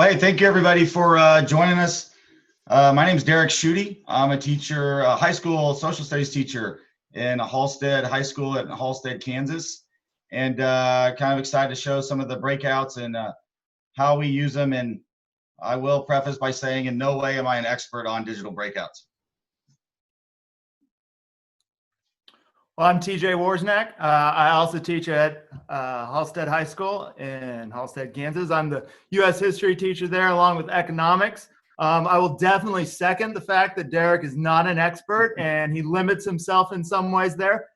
Hey, thank you everybody for joining us. My name is Derek Schutte. I'm a teacher, a high school social studies teacher in Halstead High School in Halstead, Kansas, and kind of excited to show some of the breakouts and how we use them. And I will preface by saying in no way am I an expert on digital breakouts. Well, I'm TJ Worsnack. I also teach at Halstead High School in Halstead, Kansas. I'm the U.S. history teacher there along with economics. I will definitely second the fact that Derek is not an expert and he limits himself in some ways there.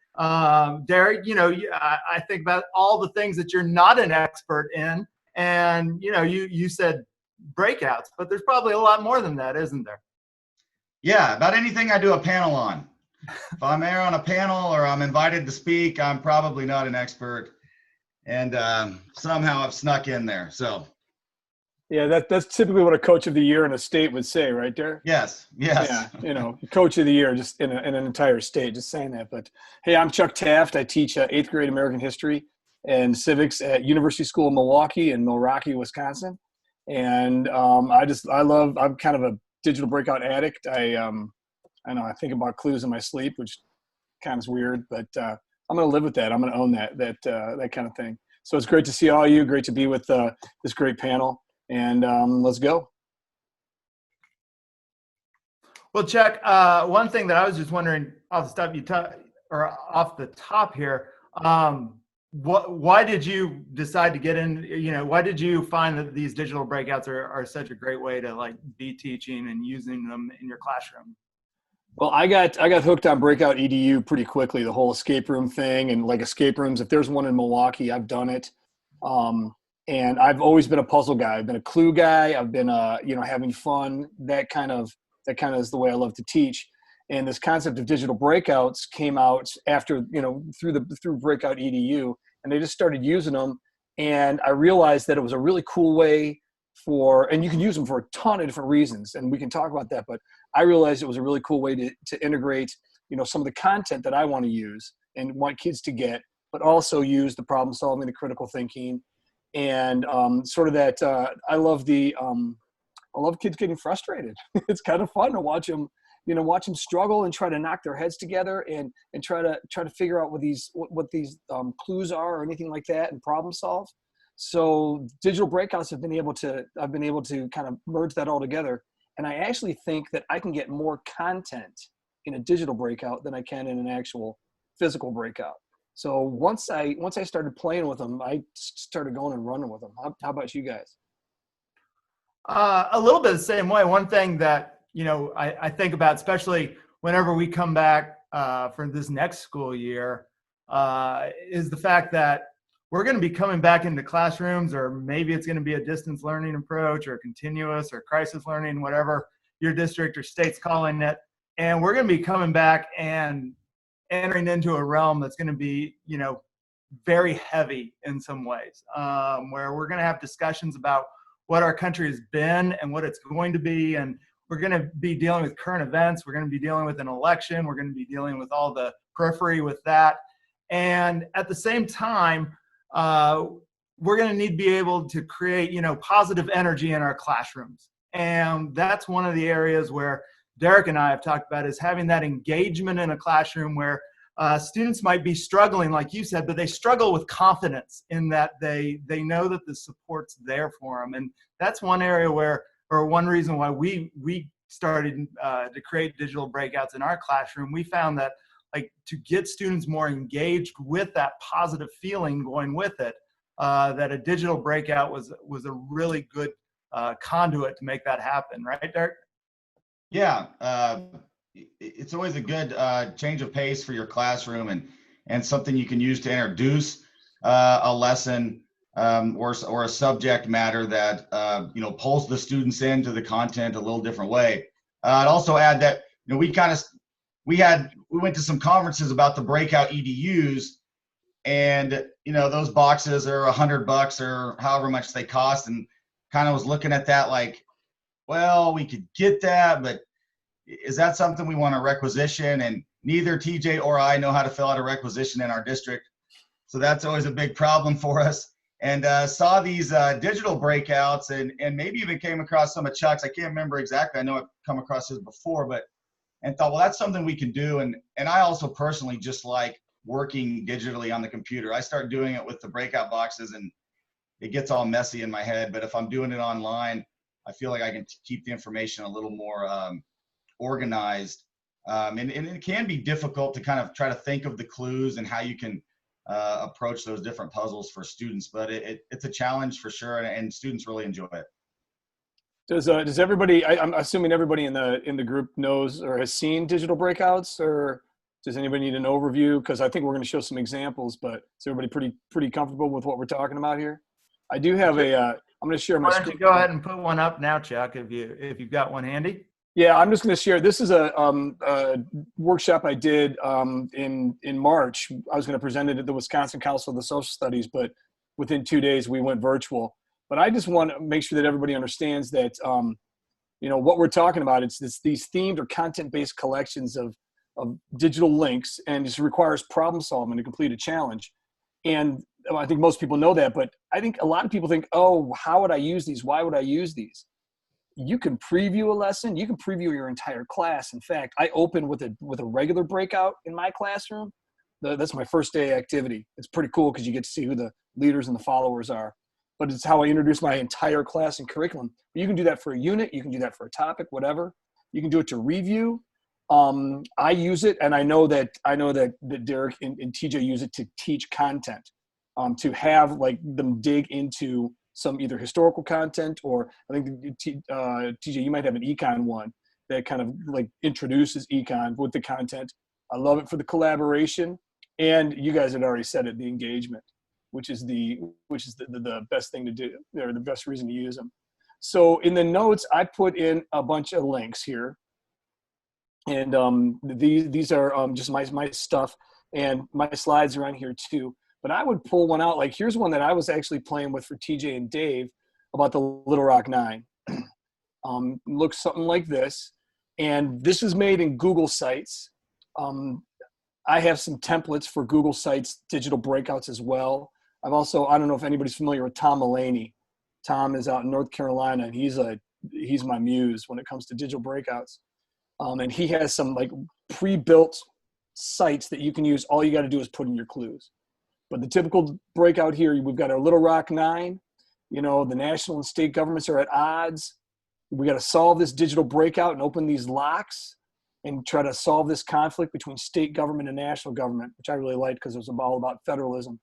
Derek, I think about all the things that you're not an expert in, and you said breakouts, but there's probably a lot more than that, isn't there? Yeah, about anything I do a panel on. If I'm there on a panel or I'm invited to speak, I'm probably not an expert, and somehow I've snuck in there. So, yeah, that's typically what a coach of the year in a state would say, right, Derek? Yes. Yeah, coach of the year just in an entire state, just saying that. But hey, I'm Chuck Taft. I teach 8th grade American history and civics at University School of Milwaukee in Milwaukee, Wisconsin. And I'm kind of a digital breakout addict. I know I think about clues in my sleep, which kind of is weird, but I'm going to live with that. I'm going to own that kind of thing. So it's great to see all you. Great to be with this great panel, and let's go. Well, Chuck, one thing that I was just wondering off the top here, why did you decide to get in? Why did you find that these digital breakouts are such a great way to be teaching and using them in your classroom? Well, I got hooked on Breakout EDU pretty quickly, the whole escape room thing, and escape rooms. If there's one in Milwaukee, I've done it. And I've always been a puzzle guy. I've been a clue guy. I've been having fun. That kind of is the way I love to teach. And this concept of digital breakouts came out after, through Breakout EDU, and they just started using them. And I realized that it was a really cool way and you can use them for a ton of different reasons, and we can talk about that. But I realized it was a really cool way to integrate, some of the content that I want to use and want kids to get, but also use the problem solving, the critical thinking, and sort of that. I love kids getting frustrated. It's kind of fun to watch them, watch them struggle and try to knock their heads together and try to figure out what these clues are or anything like that and problem solve. So digital breakouts I've been able to kind of merge that all together. And I actually think that I can get more content in a digital breakout than I can in an actual physical breakout. So once I started playing with them, I started going and running with them. How about you guys? A little bit the same way. One thing that, I think about, especially whenever we come back for this next school year, is the fact that we're going to be coming back into classrooms, or maybe it's going to be a distance learning approach or continuous or crisis learning, whatever your district or state's calling it. And we're going to be coming back and entering into a realm that's going to be, very heavy in some ways, where we're going to have discussions about what our country has been and what it's going to be. And we're going to be dealing with current events. We're going to be dealing with an election. We're going to be dealing with all the periphery with that. And at the same time, we're going to need to be able to create, positive energy in our classrooms. And that's one of the areas where Derek and I have talked about, is having that engagement in a classroom where students might be struggling, like you said, but they struggle with confidence in that they know that the support's there for them. And that's one area or one reason why we started to create digital breakouts in our classroom. We found that to get students more engaged with that positive feeling going with it, that a digital breakout was a really good conduit to make that happen. Right, Derek? Yeah. It's always a good change of pace for your classroom and something you can use to introduce a lesson or a subject matter that, pulls the students into the content a little different way. I'd also add that, we went to some conferences about the Breakout EDUs, and those boxes are $100 or however much they cost, and kind of was looking at that well, we could get that, but is that something we want to requisition? And neither TJ or I know how to fill out a requisition in our district, so that's always a big problem for us. and saw these digital breakouts, and maybe even came across some of Chuck's. I can't remember exactly. I know I've come across his before, and thought, well, that's something we can do. And I also personally just like working digitally on the computer. I start doing it with the breakout boxes, and it gets all messy in my head. But if I'm doing it online, I feel like I can keep the information a little more organized. And it can be difficult to kind of try to think of the clues and how you can approach those different puzzles for students. But it's a challenge for sure, and students really enjoy it. Does everybody? I'm assuming everybody in the group knows or has seen digital breakouts, or does anybody need an overview? Because I think we're going to show some examples. But is everybody pretty comfortable with what we're talking about here? I do have a. I'm going to share my Why don't screen. you go ahead and put one up now, Chuck, if you've got one handy. Yeah, I'm just going to share. This is a workshop I did in March. I was going to present it at the Wisconsin Council of the Social Studies, but within 2 days we went virtual. But I just want to make sure that everybody understands that what we're talking about. It's these themed or content-based collections of digital links, and it requires problem solving to complete a challenge. And I think most people know that, but I think a lot of people think, oh, how would I use these? Why would I use these? You can preview a lesson. You can preview your entire class. In fact, I open with a regular breakout in my classroom. That's my first day activity. It's pretty cool because you get to see who the leaders and the followers are. But it's how I introduce my entire class and curriculum. You can do that for a unit. You can do that for a topic, whatever. You can do it to review. I use it, and I know that Derek and TJ use it to teach content, to have like them dig into some either historical content, or I think TJ, you might have an econ one that kind of like introduces econ with the content. I love it for the collaboration, and you guys had already said it, the engagement, which is the best thing to do, or the best reason to use them. So in the notes, I put in a bunch of links here, and these are just my stuff, and my slides are on here too. But I would pull one out. Like, here's one that I was actually playing with for TJ and Dave about the Little Rock Nine. Looks something like this, and this is made in Google Sites. I have some templates for Google Sites digital breakouts as well. I've also, I don't know if anybody's familiar with Tom Mulaney. Tom is out in North Carolina, and he's my muse when it comes to digital breakouts. And he has some like pre-built sites that you can use. All you got to do is put in your clues. But the typical breakout here, we've got our Little Rock Nine. The national and state governments are at odds. We got to solve this digital breakout and open these locks and try to solve this conflict between state government and national government, which I really liked because it was all about federalism.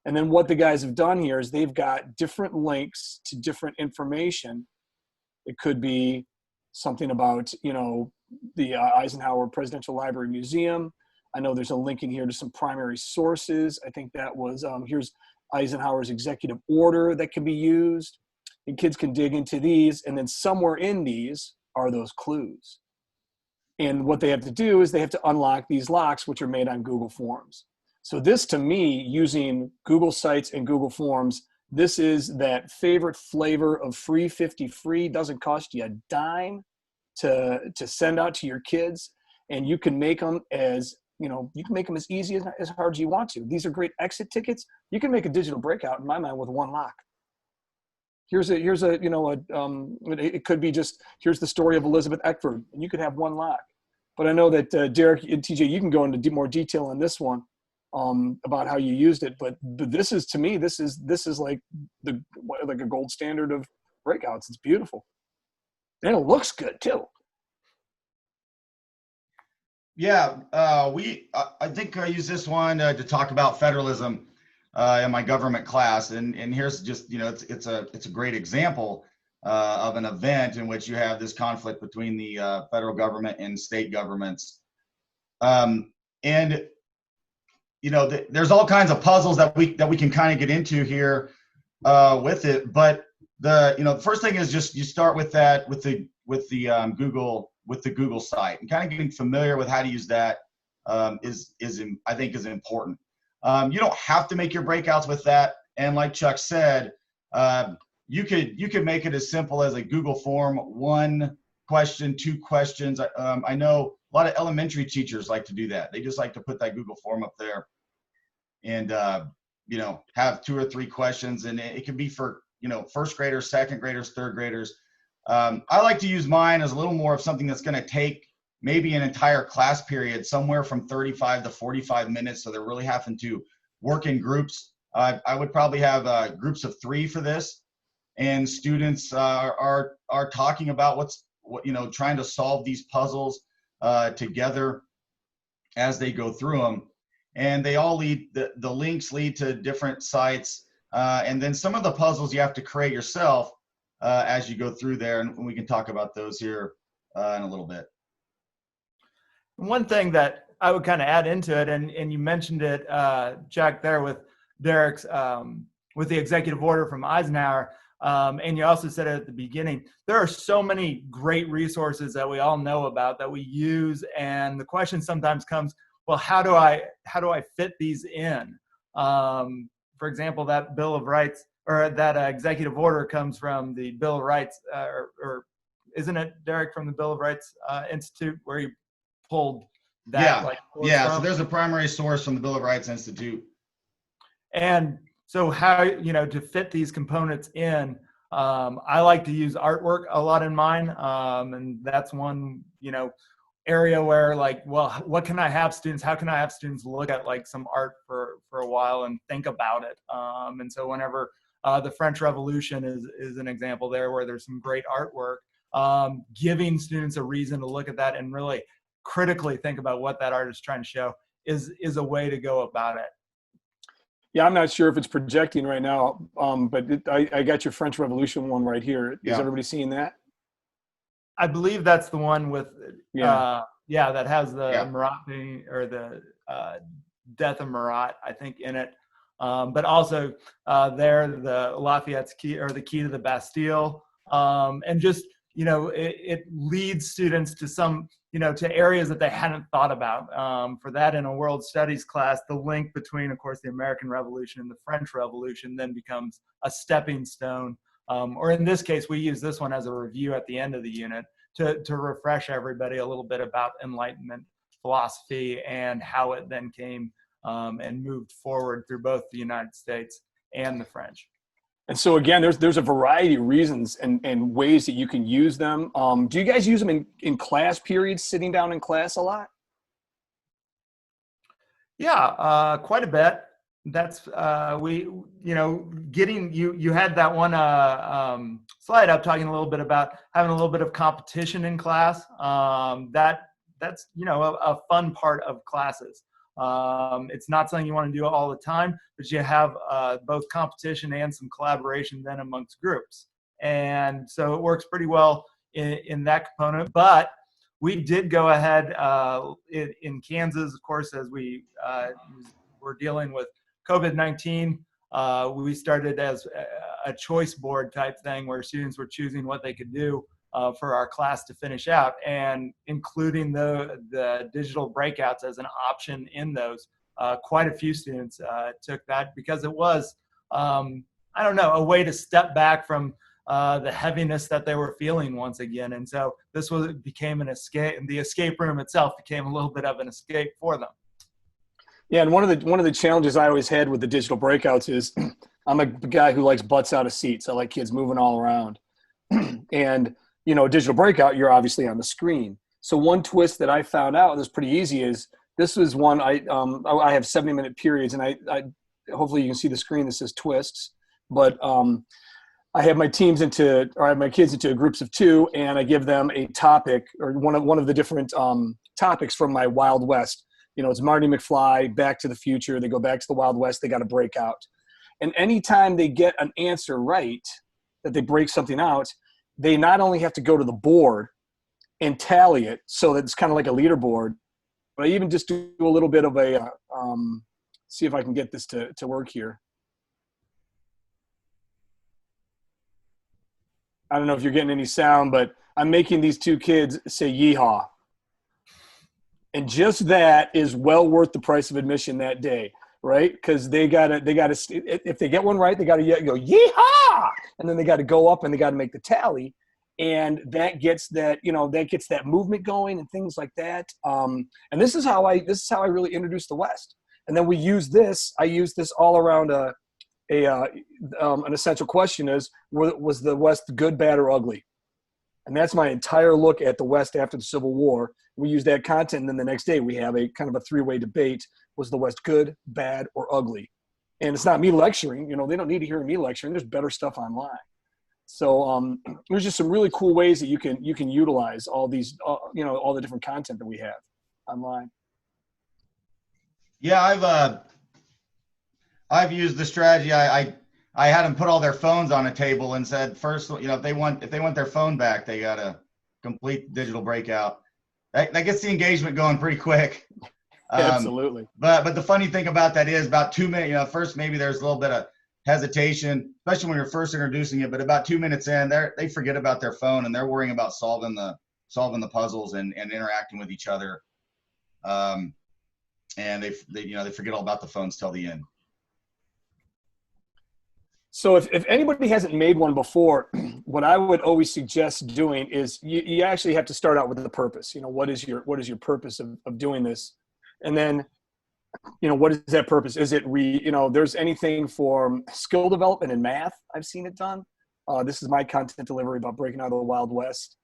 And then what the guys have done here is they've got different links to different information. It could be something about, the Eisenhower Presidential Library Museum. I know there's a link in here to some primary sources. I think that was, here's Eisenhower's executive order that can be used. And kids can dig into these, and then somewhere in these are those clues. And what they have to do is they have to unlock these locks, which are made on Google Forms. So this, to me, using Google Sites and Google Forms, this is that favorite flavor of free 50 free. Doesn't cost you a dime to send out to your kids. And you can make them as, you can make them as easy as hard as you want to. These are great exit tickets. You can make a digital breakout, in my mind, with one lock. It could be just, here's the story of Elizabeth Eckford, and you could have one lock. But I know that Derek and TJ, you can go into more detail on this one about how you used it. But this is, to me, this is like a gold standard of breakouts. It's beautiful, and it looks good too. Yeah, I think I use this one to talk about federalism in my government class, and here's just it's a great example of an event in which you have this conflict between the federal government and state governments, and there's all kinds of puzzles that we can kind of get into here with it, but the first thing is just you start with that with the Google site, and kind of getting familiar with how to use that I think is important. You don't have to make your breakouts with that, and like Chuck said, you could make it as simple as a Google form, 1 question, 2 questions. I know a lot of elementary teachers like to do that. They just like to put that Google form up there, and have 2 or 3 questions, and it can be for, first graders, second graders, third graders. I like to use mine as a little more of something that's going to take maybe an entire class period, somewhere from 35 to 45 minutes. So they're really having to work in groups. I would probably have groups of 3 for this, and students are talking about trying to solve these puzzles together as they go through them. And they all the links lead to different sites. And then some of the puzzles you have to create yourself as you go through there. And we can talk about those here in a little bit. One thing that I would kind of add into it, and you mentioned it, Jack, there with Derek's, with the executive order from Eisenhower, and you also said it at the beginning, there are so many great resources that we all know about that we use, and the question sometimes comes, well, how do I fit these in? For example, that Bill of Rights, or that executive order, comes from the Bill of Rights, or isn't it, Derek, from the Bill of Rights Institute, where you pulled that? So there's a primary source from the Bill of Rights Institute. And so how, to fit these components in, I like to use artwork a lot in mine. And that's one, area where, like, well, what can I have students, how can I have students look at like some art for a while and think about it? And so whenever the French Revolution is an example there, where there's some great artwork, giving students a reason to look at that and really critically think about what that art is trying to show is a way to go about it. Yeah, I'm not sure if it's projecting right now, but I got your French Revolution one right here. Is everybody seeing that? I believe that's the one with, that has the Marat, or the death of Marat, I think, in it. But also the Lafayette's key, or the key to the Bastille. And just, it leads students to some, to areas that they hadn't thought about. For that, in a world studies class, the link between, of course, the American Revolution and the French Revolution then becomes a stepping stone. Or in this case, we use this one as a review at the end of the unit to refresh everybody a little bit about Enlightenment philosophy and how it then came and moved forward through both the United States and the French. And so again, there's a variety of reasons and ways that you can use them. Do you guys use them in class periods, sitting down in class a lot? Yeah, quite a bit. That's getting you had that one slide up talking a little bit about having a little bit of competition in class. That's a fun part of classes. It's not something you want to do all the time, but you have both competition and some collaboration then amongst groups. And so it works pretty well in that component. But we did go ahead in Kansas, of course, as we were dealing with COVID-19. We started as a choice board type thing where students were choosing what they could do for our class to finish out, and including the digital breakouts as an option in those. Quite a few students took that because it was, a way to step back from the heaviness that they were feeling once again. And so this became an escape, and the escape room itself became a little bit of an escape for them. Yeah, and one of the challenges I always had with the digital breakouts is I'm a guy who likes butts out of seats. I like kids moving all around. And, a digital breakout, you're obviously on the screen. So one twist that I found out that's pretty easy is this was one I have 70-minute periods, and I hopefully you can see the screen that says twists. But I have my kids into groups of 2, and I give them a topic, or one of the different topics from my Wild West. It's Marty McFly, Back to the Future. They go back to the Wild West. They got to break out. And anytime they get an answer right, that they break something out, they not only have to go to the board and tally it so that it's kind of like a leaderboard, but I even just do a little bit of a, see if I can get this to work here. I don't know if you're getting any sound, but I'm making these 2 kids say yeehaw. And just that is well worth the price of admission that day, right? Because they gotta, if they get one right, they gotta go yeehaw, and then they gotta go up and they gotta make the tally, and that gets that movement going and things like that. And this is how I really introduced the West. And then we use this. I use this all around an essential question is, was the West good, bad, or ugly? And that's my entire look at the West after the Civil War. We use that content, and then the next day we have a kind of a three-way debate. Was the West good, bad, or ugly? And it's not me lecturing. You know, they don't need to hear me lecturing. There's better stuff online. So there's just some really cool ways that you can utilize all these, all the different content that we have online. Yeah, I've used the strategy. I had them put all their phones on a table and said, first, if they want their phone back, they got to complete digital breakout. That gets the engagement going pretty quick. Absolutely. But the funny thing about that is about 2 minutes, first maybe there's a little bit of hesitation, especially when you're first introducing it, but about 2 minutes in, they forget about their phone and they're worrying about solving the puzzles and interacting with each other. And they forget all about the phones till the end. So if anybody hasn't made one before, what I would always suggest doing is you actually have to start out with the purpose. What is your purpose of doing this? And then, what is that purpose? Is it there's anything for skill development in math. I've seen it done. This is my content delivery about breaking out of the Wild West.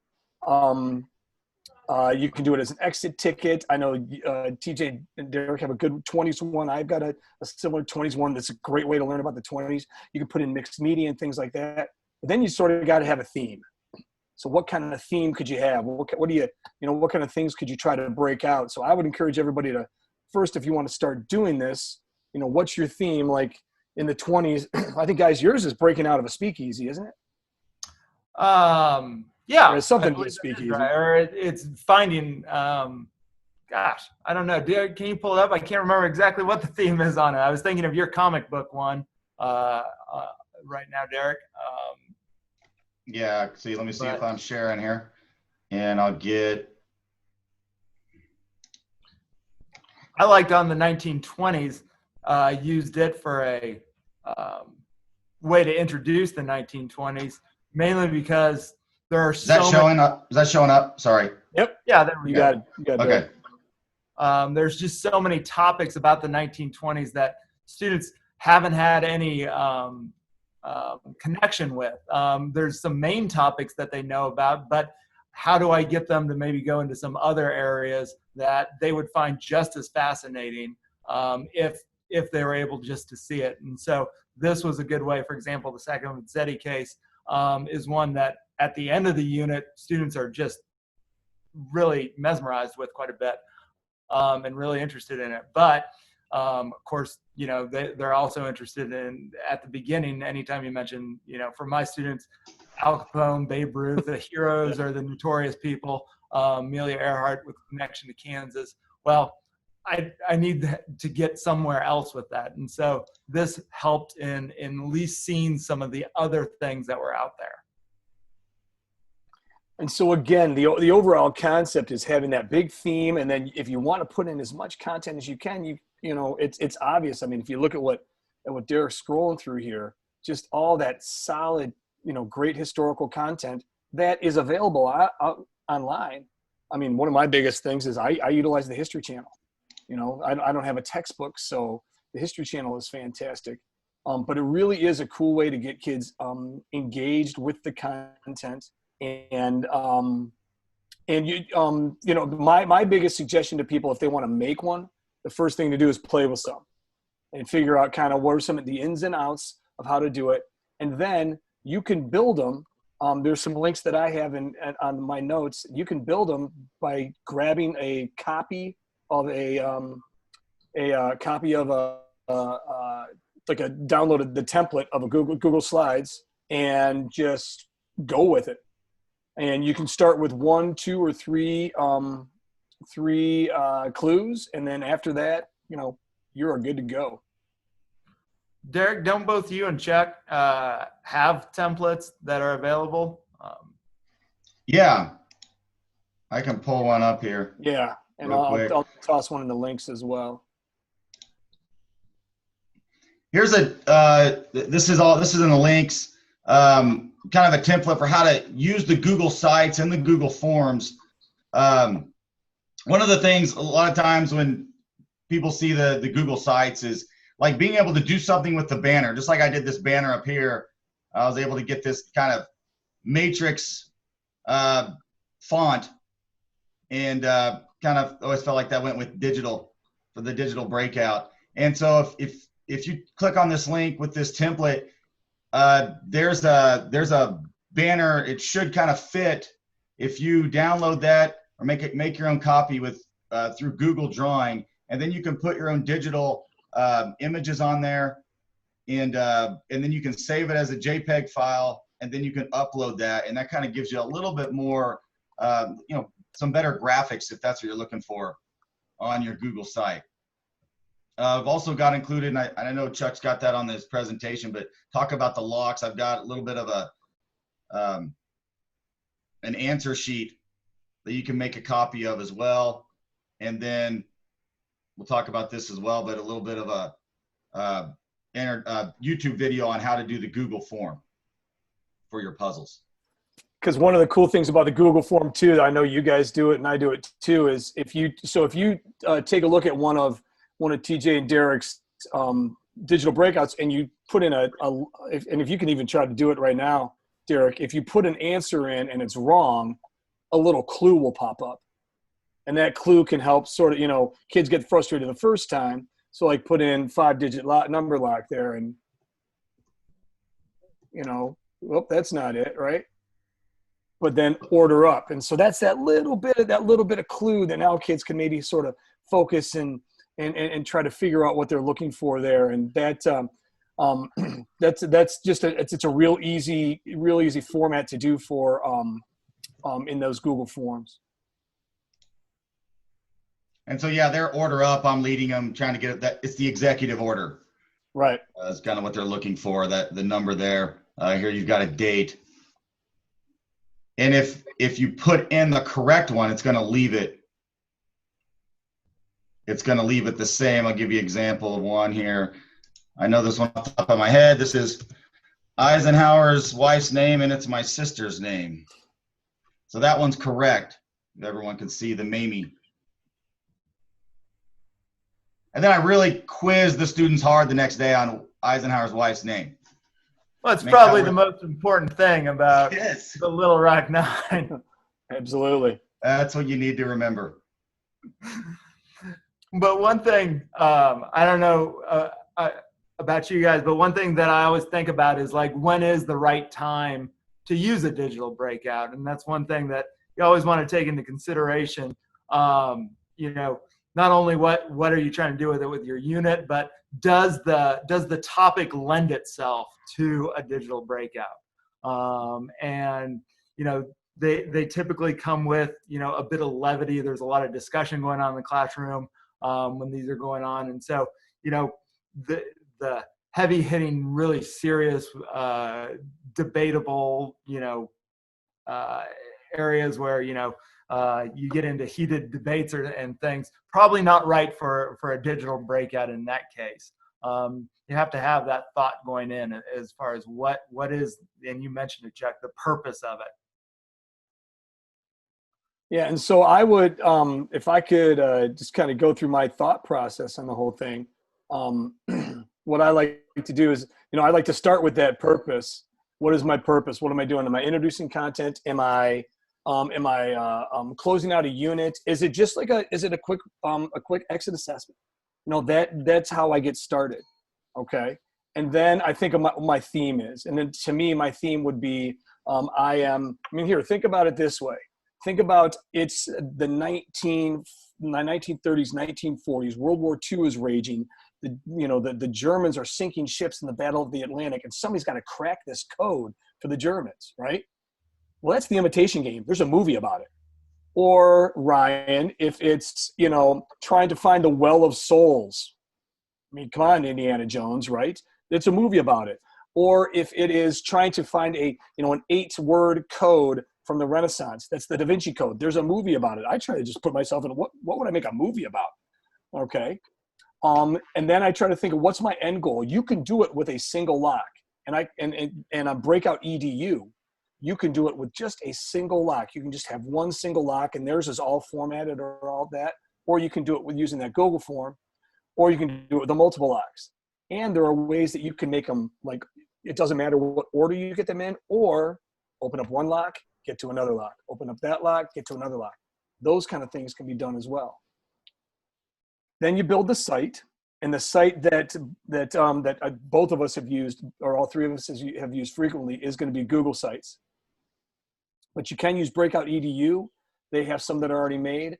You can do it as an exit ticket. I know TJ and Derek have a good 20s one. I've got a similar 20s one. That's a great way to learn about the 20s. You can put in mixed media and things like that. But then you sort of got to have a theme. So what kind of theme could you have? What kind of things could you try to break out? So I would encourage everybody to first, if you want to start doing this, what's your theme? Like in the 20s, I think, guys, yours is breaking out of a speakeasy, isn't it? Yeah, or it's something to speakeasy. Right. Or it's finding. Gosh, I don't know. Can you pull it up? I can't remember exactly what the theme is on it. I was thinking of your comic book one right now, Derek. Yeah. See, let me see if I'm sharing here, and I'll get. I liked on the 1920s. Used it for a way to introduce the 1920s, mainly because there are Is that showing up? Sorry. Yep. Yeah, there we go. You got okay. There's just so many topics about the 1920s that students haven't had any connection with. There's some main topics that they know about, but how do I get them to maybe go into some other areas that they would find just as fascinating if they were able just to see it? And so this was a good way. For example, the second Zeddy case is one that at the end of the unit, students are just really mesmerized with quite a bit and really interested in it. But of course, they're also interested in, at the beginning, anytime you mention, for my students, Al Capone, Babe Ruth, the heroes or the notorious people, Amelia Earhart with connection to Kansas. Well, I need to get somewhere else with that. And so this helped in at least seeing some of the other things that were out there. And so again, the overall concept is having that big theme, and then if you want to put in as much content as you can, it's obvious. I mean, if you look at what Derek's scrolling through here, just all that solid, great historical content that is available online. I mean, one of my biggest things is I utilize the History Channel. I don't have a textbook, so the History Channel is fantastic. But it really is a cool way to get kids engaged with the content. And my biggest suggestion to people, if they want to make one, the first thing to do is play with some and figure out kind of what are some of the ins and outs of how to do it. And then you can build them. There's some links that I have on my notes. You can build them by grabbing a copy of like a downloaded the template of a Google Slides and just go with it. And you can start with 1, 2, or 3 clues, and then after that, you're good to go. Derek, don't both you and Chuck have templates that are available? Yeah, I can pull one up here. Yeah, and I'll toss one in the links as well. Here's this is in the links. Kind of a template for how to use the Google Sites and the Google Forms. One of the things, a lot of times when people see the Google Sites is like being able to do something with the banner. Just like I did this banner up here, I was able to get this kind of matrix font, and kind of always felt like that went with digital for the digital breakout. And so if you click on this link with this template, there's a banner. It should kind of fit if you download that or make your own copy with through Google Drawing, and then you can put your own digital images on there, and then you can save it as a JPEG file, and then you can upload that, and that kind of gives you a little bit more, some better graphics if that's what you're looking for on your Google site. I've also got included, and I know Chuck's got that on this presentation, but talk about the locks. I've got a little bit of an answer sheet that you can make a copy of as well. And then we'll talk about this as well, but a little bit of a YouTube video on how to do the Google form for your puzzles. Because one of the cool things about the Google form too, I know you guys do it and I do it too, is if you take a look at one of TJ and Derek's digital breakouts, and you put in and if you can even try to do it right now, Derek, if you put an answer in and it's wrong, a little clue will pop up. And that clue can help sort of, kids get frustrated the first time. So like put in 5-digit number lock there, and, well, that's not it, right? But then order up. And so that's that little bit of clue that now kids can maybe sort of focus and try to figure out what they're looking for there. And that that's just it's a real easy format to do for in those Google forms. And so, yeah, they're order up. I'm leading them, trying to get it. It's the executive order. Right. That's kind of what they're looking for, that the number there. Here you've got a date. And if you put in the correct one, it's going to leave it. It's going to leave it the same. I'll give you an example of one here. I know this one off the top of my head. This is Eisenhower's wife's name, and it's my sister's name. So that one's correct. Everyone can see the Mamie. And then I really quizzed the students hard the next day on Eisenhower's wife's name. Well, it's probably the most important thing about the Little Rock Nine. Absolutely. That's what you need to remember. But one thing, I don't know about you guys, but one thing that I always think about is like, when is the right time to use a digital breakout? And that's one thing that you always want to take into consideration. Not only what are you trying to do with it with your unit, but does the topic lend itself to a digital breakout? They typically come with a bit of levity. There's a lot of discussion going on in the classroom when these are going on, and so the heavy hitting, really serious, debatable areas where you get into heated debates and things, probably not right for a digital breakout in that case. You have to have that thought going in as far as what is, and you mentioned it, Chuck, the purpose of it. Yeah, and so I would, if I could just kind of go through my thought process on the whole thing, what I like to do is, I like to start with that purpose. What is my purpose? What am I doing? Am I introducing content? Am I closing out a unit? Is it just like a quick exit assessment? That's how I get started. Okay. And then I think of what my theme is. And then to me, my theme would be, here, think about it this way. Think about it's the 1930s, 1940s, World War II is raging. The Germans are sinking ships in the Battle of the Atlantic, and somebody's got to crack this code for the Germans, right? Well, that's The Imitation Game. There's a movie about it. Or Ryan, if it's, trying to find the Well of Souls. Come on, Indiana Jones, right? It's a movie about it. Or if it is trying to find an 8-word code from the Renaissance, that's the Da Vinci Code. There's a movie about it. I try to just put myself in, what would I make a movie about? Okay. And then I try to think of what's my end goal. You can do it with a single lock. And on Breakout EDU, you can do it with just a single lock. You can just have one single lock, and theirs is all formatted or all that. Or you can do it with using that Google form. or you can do it with the multiple locks. And there are ways that you can make them, like, it doesn't matter what order you get them in, or open up one lock, get to another lock, open up that lock, get to another lock. Those kind of things can be done as well. Then you build the site, and the site that both of us have used, or all three of us have used frequently, is going to be Google Sites. But you can use Breakout EDU. They have some that are already made.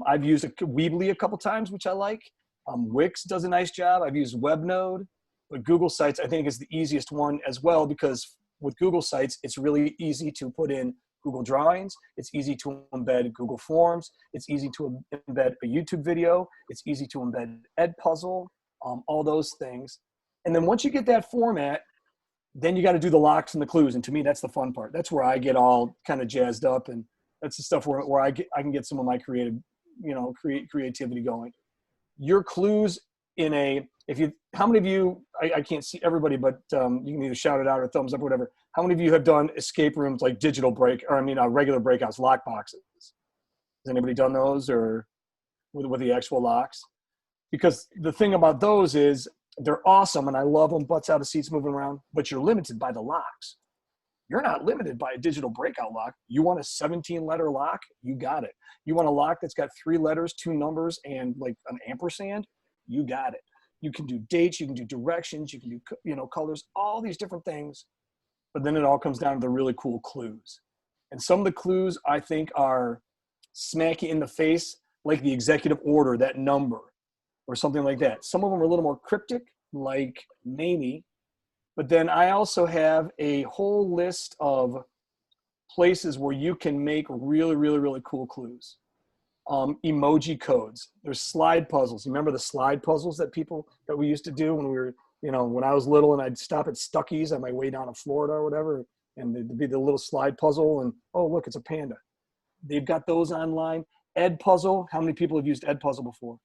I've used Weebly a couple times, which I like. Wix does a nice job. I've used WebNode, but Google Sites I think is the easiest one as well, because with Google Sites, it's really easy to put in Google Drawings. It's easy to embed Google Forms. It's easy to embed a YouTube video. It's easy to embed Edpuzzle, all those things. And then once you get that format, then you got to do the locks and the clues. And to me, that's the fun part. That's where I get all kind of jazzed up, and that's the stuff where I can get some of my creativity going. Your clues how many of you, I can't see everybody, but you can either shout it out or thumbs up or whatever. How many of you have done escape rooms like regular breakouts, lock boxes? Has anybody done those, or with the actual locks? Because the thing about those is they're awesome and I love them, butts out of seats moving around, but you're limited by the locks. You're not limited by a digital breakout lock. You want a 17-letter lock? You got it. You want a lock that's got 3 letters, 2 numbers, and like an ampersand? You got it. You can do dates, you can do directions, you can do colors, all these different things. But then it all comes down to the really cool clues. And some of the clues I think are smacky in the face, like the executive order, that number, or something like that. Some of them are a little more cryptic, like Mamie. But then I also have a whole list of places where you can make really, really, really cool clues. Emoji codes. There's slide puzzles. You remember the slide puzzles that we used to do when we were, when I was little, and I'd stop at Stuckey's on my way down to Florida or whatever, and there'd be the little slide puzzle, and oh, look, it's a panda. They've got those online. Edpuzzle. How many people have used Edpuzzle before?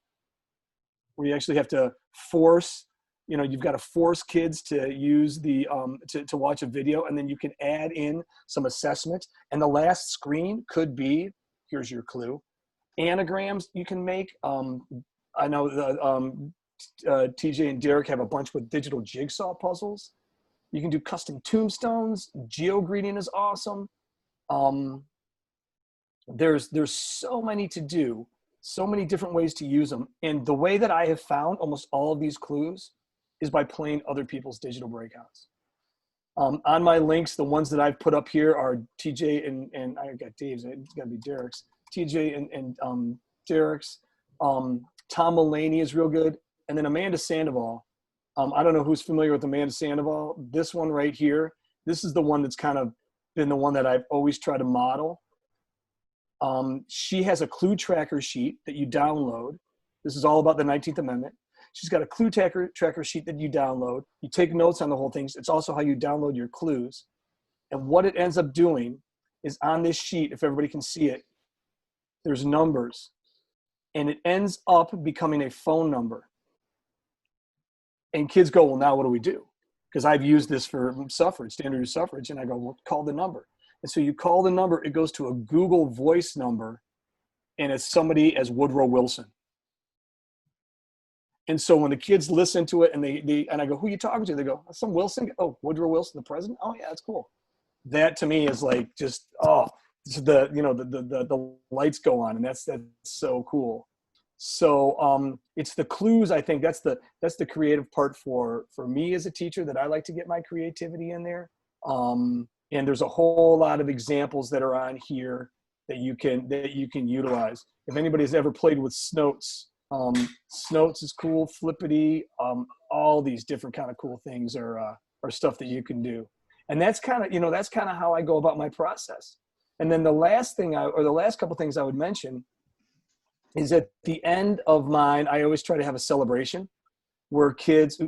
Where you actually have to force, you've got to force kids to use to watch a video, and then you can add in some assessment. And the last screen could be, here's your clue, anagrams you can make. I know TJ and Derek have a bunch with digital jigsaw puzzles. You can do custom tombstones. Geo-greeting is awesome. There's so many to do, so many different ways to use them. And the way that I have found almost all of these clues is by playing other people's digital breakouts. On my links, the ones that I've put up here are TJ and I got Dave's, it's gotta be Derek's. TJ and Derek's. Tom Mulaney is real good. And then Amanda Sandoval. I don't know who's familiar with Amanda Sandoval. This one right here, this is the one that's kind of been the one that I've always tried to model. She has a clue tracker sheet that you download. This is all about the 19th Amendment. She's got a clue tracker sheet that you download. You take notes on the whole thing. It's also how you download your clues. And what it ends up doing is on this sheet, if everybody can see it, there's numbers. And it ends up becoming a phone number. And kids go, well, now what do we do? Because I've used this for suffrage, standard use suffrage. And I go, well, call the number. And so you call the number, it goes to a Google Voice number, and it's somebody as Woodrow Wilson. And so when the kids listen to it and and I go, who are you talking to? They go, some Wilson. Oh, Woodrow Wilson, the president. Oh yeah, that's cool. That to me is like just, the lights go on, and that's so cool. So it's the clues. I think that's the creative part for me as a teacher, that I like to get my creativity in there. And there's a whole lot of examples that are on here that you can utilize. If anybody's ever played with Snotes, Snotes is cool. Flippity, all these different kind of cool things are stuff that you can do. And that's kind of how I go about my process. And then the last couple things I would mention is at the end of mine, I always try to have a celebration where kids,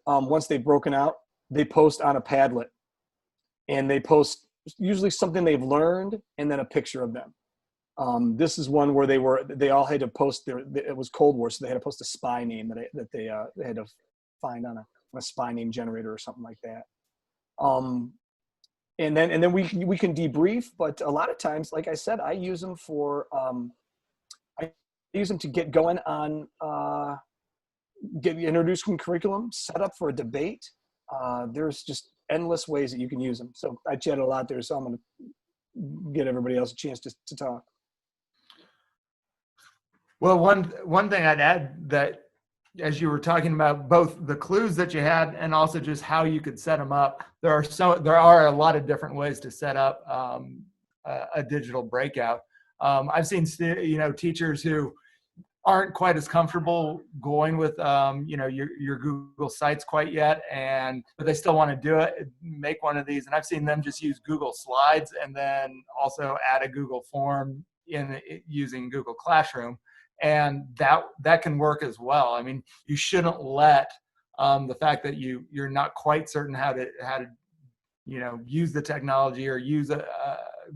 once they've broken out, they post on a Padlet, and they post usually something they've learned and then a picture of them. This is one where they all had to post it was Cold War, so they had to post a spy name that they had to find on a spy name generator or something like that. And then we can debrief, but a lot of times, like I said, I use them for use them to get going on, get introducing curriculum, set up for a debate. There's just endless ways that you can use them. So I chatted a lot there, so I'm going to get everybody else a chance to talk. Well, one thing I'd add, that as you were talking about both the clues that you had and also just how you could set them up, there are a lot of different ways to set up a digital breakout. I've seen teachers who aren't quite as comfortable going with your Google Sites quite yet, but they still want to do it, make one of these. And I've seen them just use Google Slides and then also add a Google form using Google Classroom, and that can work as well. I mean, you shouldn't let the fact that you're not quite certain how to use the technology or use a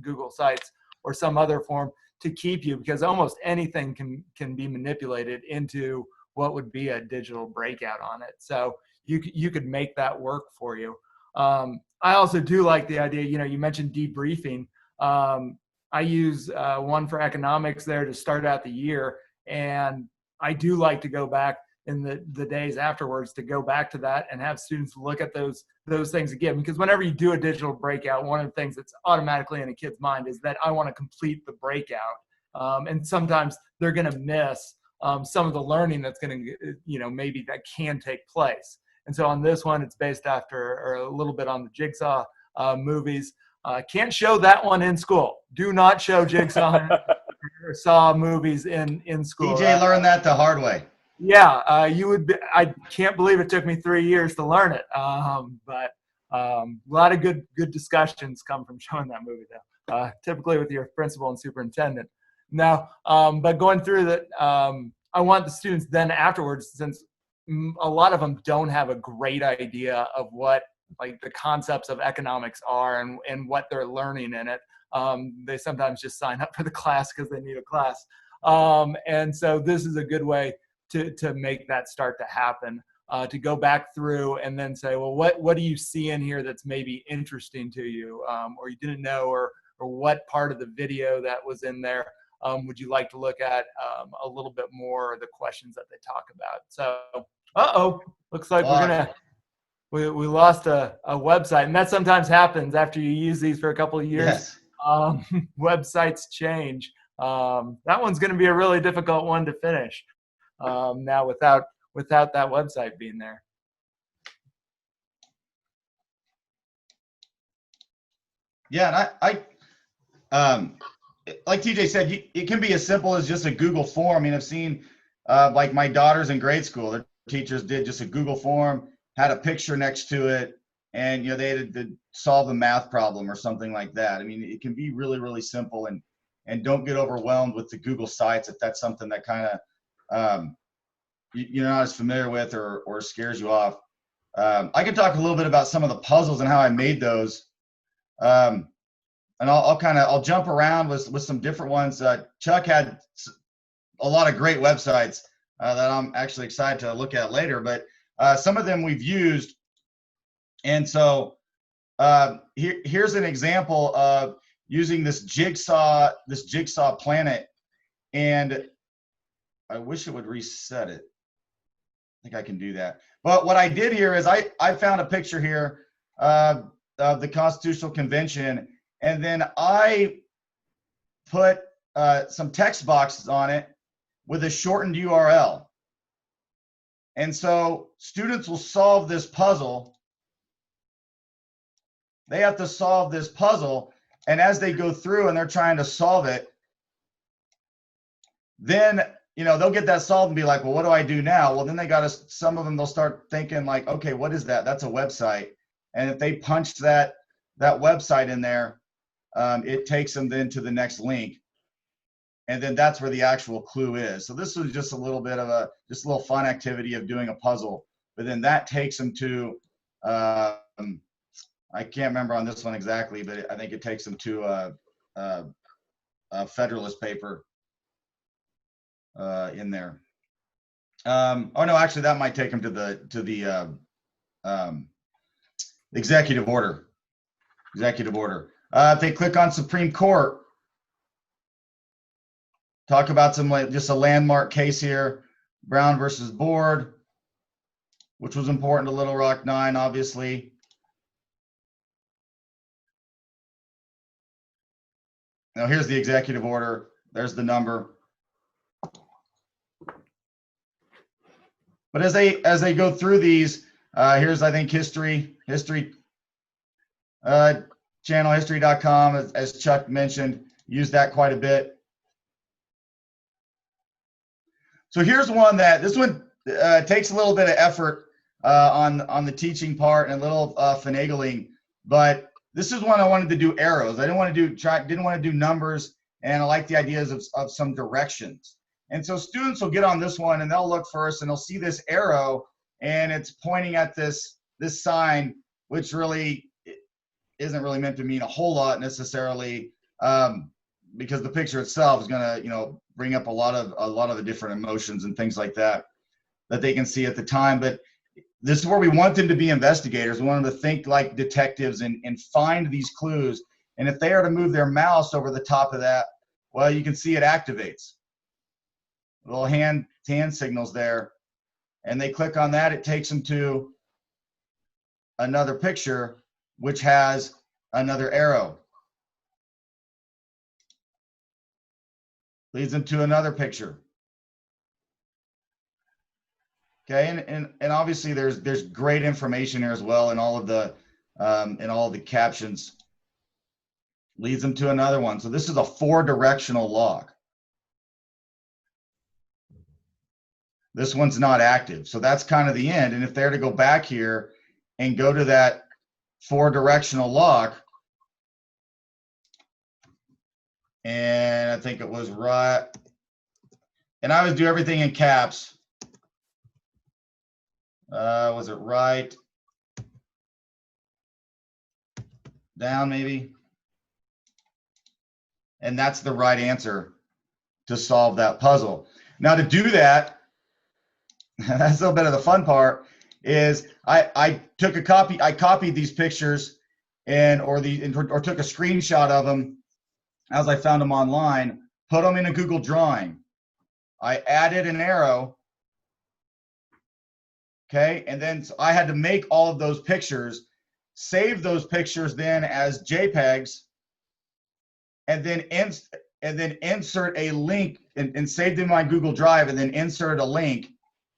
Google Sites or some other form to keep you, because almost anything can be manipulated into what would be a digital breakout on it. So you could make that work for you. I also do like the idea, you mentioned debriefing. I use one for economics there to start out the year, and I do like to go back in the days afterwards to go back to that and have students look at those things again. Because whenever you do a digital breakout, one of the things that's automatically in a kid's mind is that I want to complete the breakout. And sometimes they're going to miss some of the learning that's going to, maybe that can take place. And so on this one, it's based after, or a little bit on the Jigsaw movies. Can't show that one in school. Do not show Jigsaw or Saw movies in school. DJ learned that the hard way. Yeah, I can't believe it took me 3 years to learn it. But a lot of good discussions come from showing that movie, though. Typically with your principal and superintendent. Now, but going through that, I want the students then afterwards, since a lot of them don't have a great idea of what like the concepts of economics are and what they're learning in it. They sometimes just sign up for the class because they need a class. And so this is a good way to make that start to happen, to go back through and then say, well, what do you see in here that's maybe interesting to you, or you didn't know, or what part of the video that was in there would you like to look at a little bit more, the questions that they talk about. So, looks like we lost a website, and that sometimes happens after you use these for a couple of years. Yes. Websites change. That one's going to be a really difficult one to finish now without that website being there. Yeah, and I like TJ said, it can be as simple as just a Google form. I mean, I've seen like my daughters in grade school, their teachers did just a Google form, had a picture next to it, and they had to solve a math problem or something like that. I mean, it can be really, really simple, and don't get overwhelmed with the Google Sites if that's something that kind of you're not as familiar with or scares you off. I can talk a little bit about some of the puzzles and how I made those. And I'll jump around with some different ones. Chuck had a lot of great websites that I'm actually excited to look at later, but some of them we've used. And so here's an example of using this Jigsaw Planet, and I wish it would reset it. I think I can do that. But what I did here is I found a picture here of the Constitutional Convention, and then I put some text boxes on it with a shortened URL. And so students will solve this puzzle. They have to solve this puzzle, and as they go through and they're trying to solve it, then they'll get that solved and be like, well, what do I do now? Well, then some of them, they'll start thinking like, okay, what is that? That's a website. And if they punch that website in there, it takes them then to the next link. And then that's where the actual clue is. So this was just a little bit of a little fun activity of doing a puzzle, but then that takes them to, I can't remember on this one exactly, but I think it takes them to a Federalist paper in there. Oh no, actually that might take them to the executive order. If they click on Supreme Court, talk about some just a landmark case here, Brown versus Board, which was important to Little Rock 9, obviously. Now here's the executive order. There's the number. But as they go through these, here's, I think, history channel, history.com, as Chuck mentioned, use that quite a bit. So here's one this one takes a little bit of effort on the teaching part and a little finagling, but this is one I wanted to do arrows. I didn't want to do numbers, and I like the ideas of some directions. And so students will get on this one and they'll look first and they'll see this arrow and it's pointing at this sign, which really isn't really meant to mean a whole lot necessarily, because the picture itself is going to, bring up a lot of the different emotions and things like that they can see at the time. But this is where we want them to be investigators. We want them to think like detectives and find these clues. And if they are to move their mouse over the top of that, well, you can see it activates. Little hand signals there. And they click on that, it takes them to another picture, which has another arrow. Leads them to another picture. Okay, and obviously there's great information here as well in all of the captions. Leads them to another one. So this is a 4-directional log. This one's not active, so that's kind of the end. And if they're to go back here and go to that 4-directional log, and I think it was right, and I always do everything in caps. Was it right? Down maybe? And that's the right answer to solve that puzzle. Now to do that, that's a little bit of the fun part, is I took a copy, I copied these pictures or took a screenshot of them as I found them online, put them in a Google Drawing. I added an arrow. Okay, and then I had to make all of those pictures, save those pictures then as JPEGs, and then insert a link and save them in my Google Drive, and then insert a link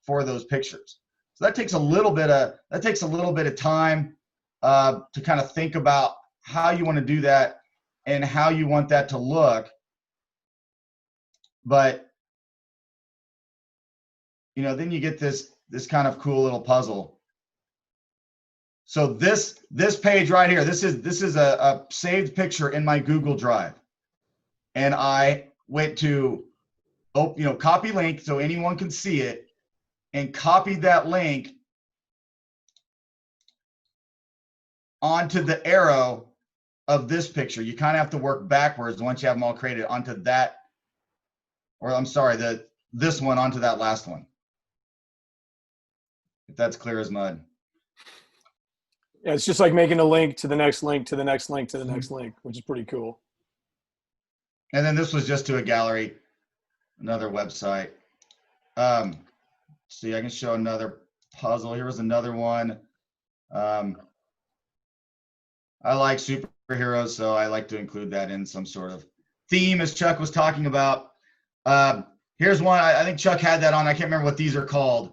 for those pictures. So that takes a little bit of time to kind of think about how you want to do that and how you want that to look. But then you get this kind of cool little puzzle. So this page right here, this is a saved picture in my Google Drive, and I went to copy link so anyone can see it, and copied that link onto the arrow of this picture. You kind of have to work backwards once you have them all created onto that, or I'm sorry, this one onto that last one. If that's clear as mud. Yeah, it's just like making a link to the next link to the next link to the next link, which is pretty cool. And then this was just to a gallery, another website. See, I can show another puzzle. Here was another one. I like superheroes, so I like to include that in some sort of theme, as Chuck was talking about. Here's one. I think Chuck had that on. I can't remember what these are called,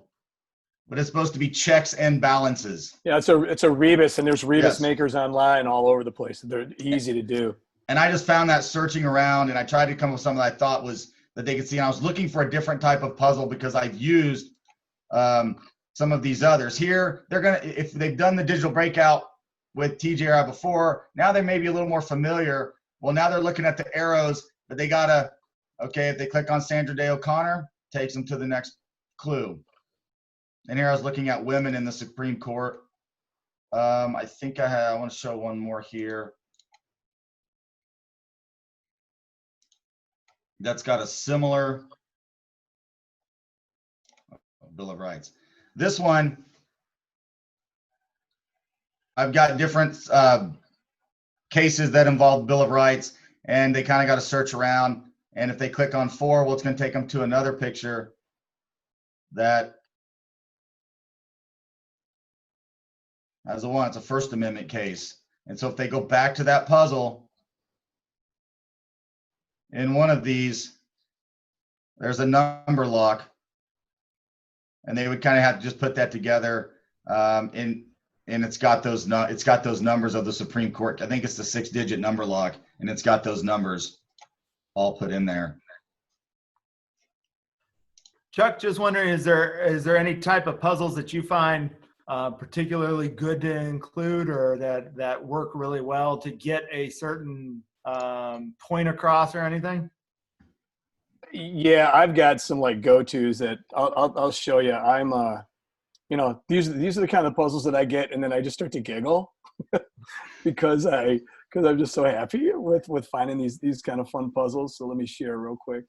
but it's supposed to be checks and balances. Yeah, it's a rebus, and there's rebus Yes. makers online all over the place. They're easy to do. And I just found that searching around, and I tried to come up with something that I thought was that they could see. And I was looking for a different type of puzzle because I've used some of these others. Here, if they've done the digital breakout with TJRI before, now they may be a little more familiar. Well, now they're looking at the arrows, but they gotta, if they click on Sandra Day O'Connor, takes them to the next clue. And here I was looking at women in the Supreme Court. I think I want to show one more here. That's got a similar Bill of Rights. This one, I've got different cases that involve Bill of Rights, and they kind of got to search around And if they click on 4, well, it's going to take them to another picture that has a 1. It's a First Amendment case. And so if they go back to that puzzle, in one of these, there's a number lock. And they would kind of have to just put that together. And it's got those numbers of the Supreme Court. I think it's the 6-digit number lock, and it's got those numbers all put in there. Chuck, just wondering, is there any type of puzzles that you find particularly good to include, or that work really well to get a certain point across or anything? Yeah, I've got some like go-tos that I'll show you. I'm these are the kind of puzzles that I get, and then I just start to giggle because I'm just so happy with finding these kind of fun puzzles. So let me share real quick.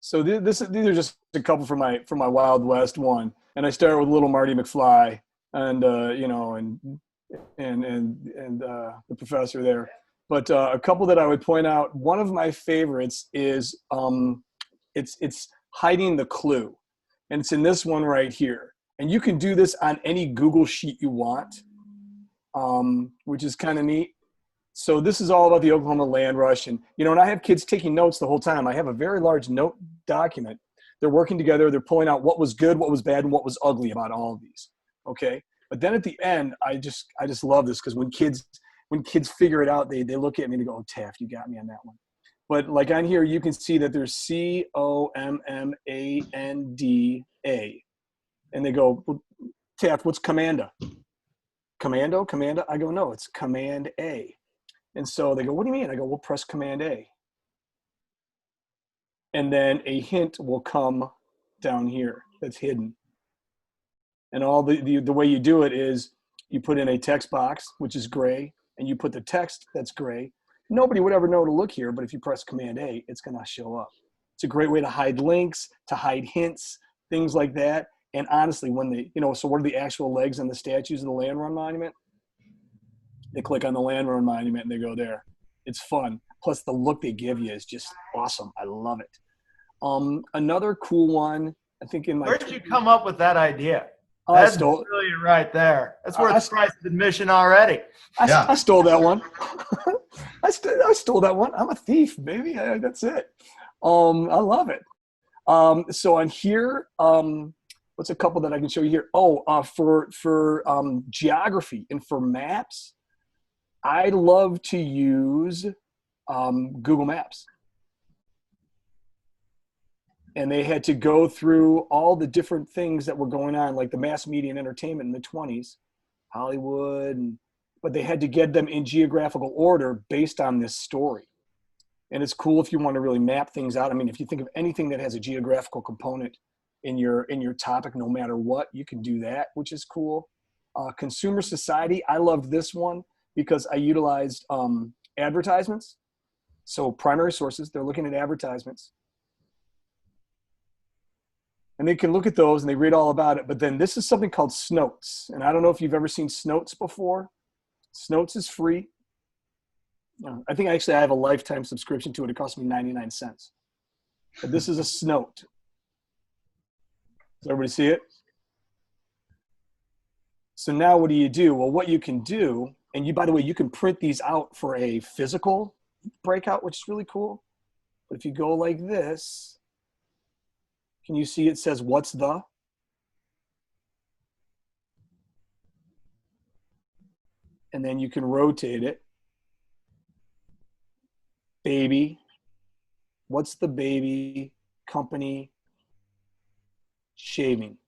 So these are just a couple from my Wild West one, and I start with little Marty McFly and the professor there. But a couple that I would point out, one of my favorites is it's hiding the clue, and it's in this one right here. And you can do this on any Google sheet you want, which is kind of neat. So this is all about the Oklahoma land rush, and and I have kids taking notes the whole time. I have a very large note document. They're working together. They're pulling out what was good, what was bad, and what was ugly about all of these. Okay, but then at the end, I just love this, because when kids figure it out, they look at me and they go, "Oh, Taft, you got me on that one." But like on here, you can see that there's COMMANDA. And they go, "Well, Taft, what's Commanda?" Commando? I go, "No, it's Command A." And so they go, "What do you mean?" I go, "Well, press Command A." And then a hint will come down here that's hidden. And all the way you do it is you put in a text box, which is gray, and you put the text that's gray. Nobody would ever know to look here, but if you press Command A, it's going to show up. It's a great way to hide links, to hide hints, things like that. And honestly, when they, so what are the actual legs on the statues of the Land Run Monument? They click on the Land Run Monument and they go there. It's fun. Plus the look they give you is just awesome. I love it. Another cool one, I think Where did you come up with that idea? That's brilliant right there. That's worth the price of admission already. I stole that one. I stole that one. I'm a thief, baby. That's it. I love it. So on here, what's a couple that I can show you here? For geography and for maps, I love to use Google Maps. And they had to go through all the different things that were going on, like the mass media and entertainment in the 20s, Hollywood, but they had to get them in geographical order based on this story. And it's cool if you want to really map things out. I mean, if you think of anything that has a geographical component in your topic, no matter what, you can do that, which is cool. Consumer society, I loved this one because I utilized advertisements. So primary sources, they're looking at advertisements. And they can look at those and they read all about it. But then this is something called Snotes. And I don't know if you've ever seen Snotes before. Snotes is free. I think actually I have a lifetime subscription to it. It cost me 99 cents. But this is a Snote. Does everybody see it? So now what do you do? Well, what you can do, and by the way, you can print these out for a physical breakout, which is really cool. But if you go like this, can you see it says, "What's the?" And then you can rotate it. Baby. What's the baby company shaving?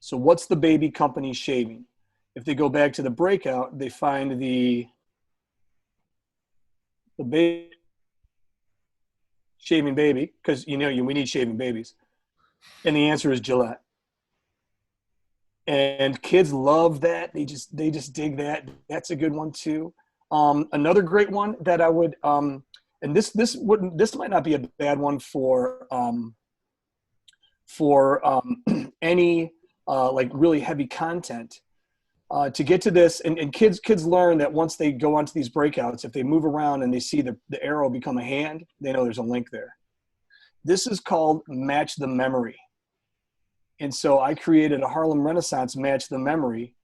So what's the baby company shaving? If they go back to the breakout, they find the baby shaving baby, because we need shaving babies. And the answer is Gillette. And kids love that. They just dig that. That's a good one too. Another great one that I would, and this might not be a bad one for any like really heavy content. To get to this, and kids learn that once they go onto these breakouts, if they move around and they see the arrow become a hand, they know there's a link there. This is called Match the Memory. And so I created a Harlem Renaissance Match the Memory,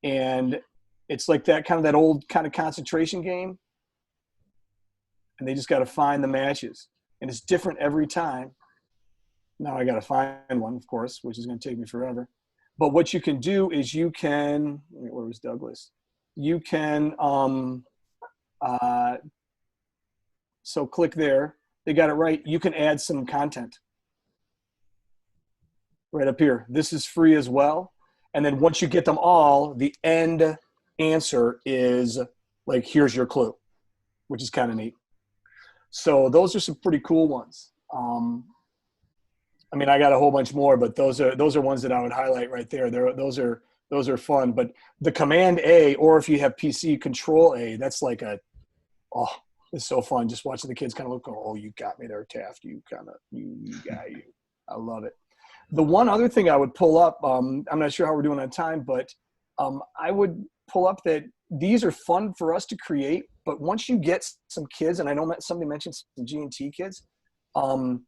and it's like that old kind of concentration game. And they just got to find the matches, and it's different every time. Now I got to find one, of course, which is going to take me forever. But what you can do is you can, where was Douglas? You can, so click there. They got it right. You can add some content right up here. This is free as well. And then once you get them all, the end answer is like, here's your clue, which is kind of neat. So those are some pretty cool ones. I mean, I got a whole bunch more, but those are ones that I would highlight right there. Those are fun. But the Command A, or if you have PC, Control A, that's like it's so fun. Just watching the kids kind of look, oh, you got me there, Taft. You got you. I love it. The one other thing I would pull up, I'm not sure how we're doing on time, but I would pull up that these are fun for us to create. But once you get some kids, and I know somebody mentioned some G&T kids, the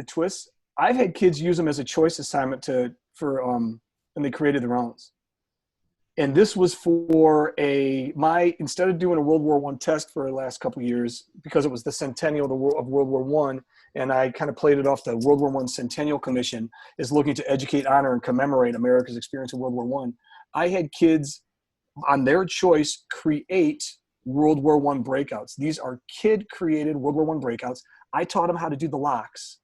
twists, I've had kids use them as a choice assignment and they created their own. And this was for instead of doing a World War I test for the last couple of years, because it was the centennial of World War I, and I kind of played it off the World War I Centennial Commission is looking to educate, honor, and commemorate America's experience in World War I. I had kids on their choice create World War I breakouts. These are kid-created World War I breakouts. I taught them how to do the locks.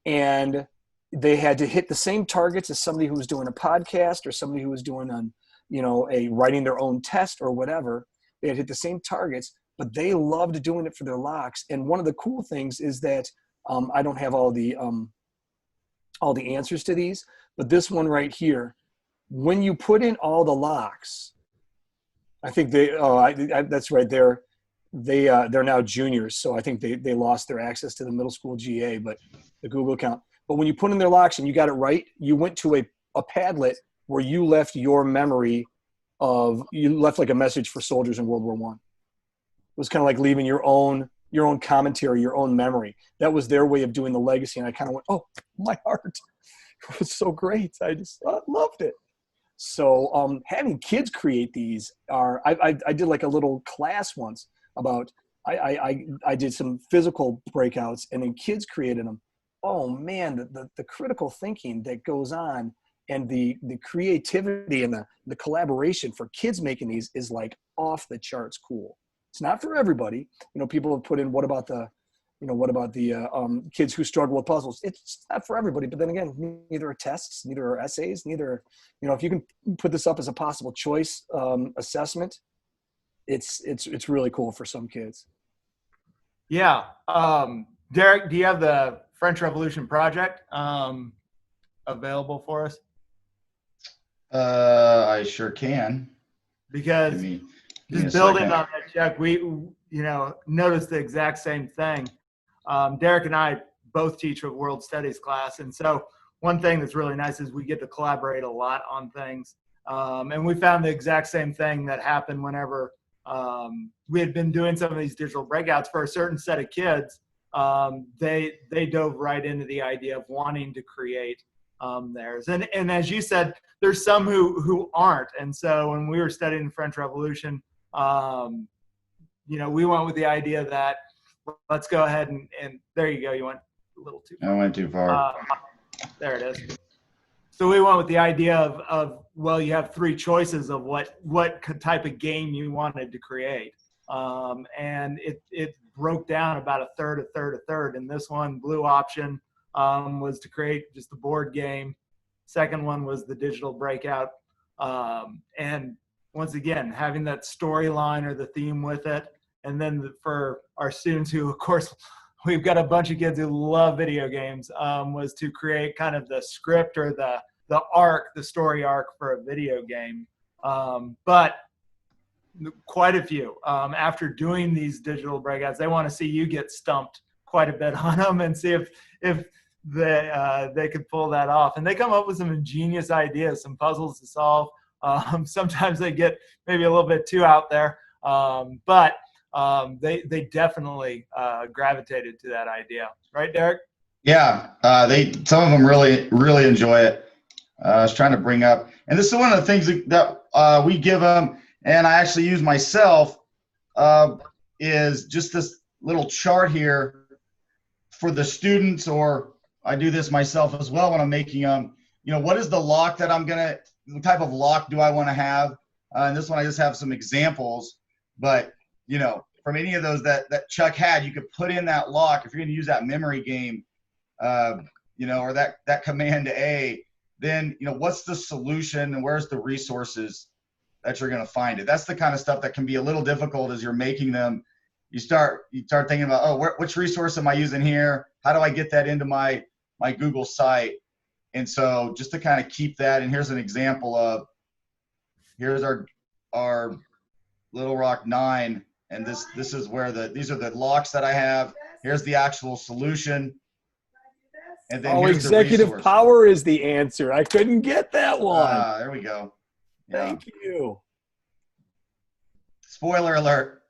And they had to hit the same targets as somebody who was doing a podcast or somebody who was doing writing their own test or whatever. They had hit the same targets, but they loved doing it for their locks. And one of the cool things is that I don't have all the answers to these, but this one right here, when you put in all the locks, I think that's right there. They're now juniors, so I think they lost their access to the middle school GA, but the Google account. But when you put in their locks and you got it right, you went to a Padlet where you left your memory you left like a message for soldiers in World War I. It was kind of like leaving your own commentary, your own memory. That was their way of doing the legacy, and I kind of went, oh, my heart. It was so great. I just loved it. So having kids create these I did like a little class once about I did some physical breakouts, and then kids created them. Oh man, the critical thinking that goes on, and the creativity and the collaboration for kids making these is like off the charts cool. It's not for everybody. People have put in, what about the kids who struggle with puzzles? It's not for everybody. But then again, neither are tests, neither are essays, neither, if you can put this up as a possible choice assessment, it's really cool for some kids. Yeah. Derek, do you have the French Revolution project available for us? I sure can. Because just building on that, Chuck, we noticed the exact same thing. Derek and I both teach a world studies class, and so one thing that's really nice is we get to collaborate a lot on things. And we found the exact same thing that happened whenever we had been doing some of these digital breakouts for a certain set of kids. They dove right into the idea of wanting to create theirs. And as you said, there's some who aren't. And so when we were studying the French Revolution, we went with the idea that let's go ahead and there you go. You went a little too far. I went too far. There it is. So we went with the idea of well, you have three choices of what type of game you wanted to create. And it broke down about a third. And this one, blue option, was to create just a board game. Second one was the digital breakout. And once again, having that storyline or the theme with it. And then for our students who, of course, we've got a bunch of kids who love video games, was to create kind of the script or the arc, the story arc for a video game. But quite a few, after doing these digital breakouts, they want to see you get stumped quite a bit on them and see if they could pull that off. And they come up with some ingenious ideas, some puzzles to solve, Sometimes they get maybe a little bit too out there, but they definitely gravitated to that idea, right, Derek? Yeah, some of them really enjoy it. I was trying to bring up, and this is one of the things that we give them, and I actually use myself, is just this little chart here for the students, or I do this myself as well when I'm making them. What is the lock that what type of lock do I want to have? And this one I just have some examples, but from any of those that Chuck had, you could put in that lock if you're going to use that memory game, or that command A. Then what's the solution and where's the resources that you're going to find it. That's the kind of stuff that can be a little difficult as you're making them. You start thinking about, which resource am I using here? How do I get that into my Google site? And so just to kind of keep that, and here's an example of, here's our Little Rock 9, and this is where these are the locks that I have. Here's the actual solution. And then here's executive the resource. power is the answer. I couldn't get that one. There we go. Yeah. Thank you. Spoiler alert.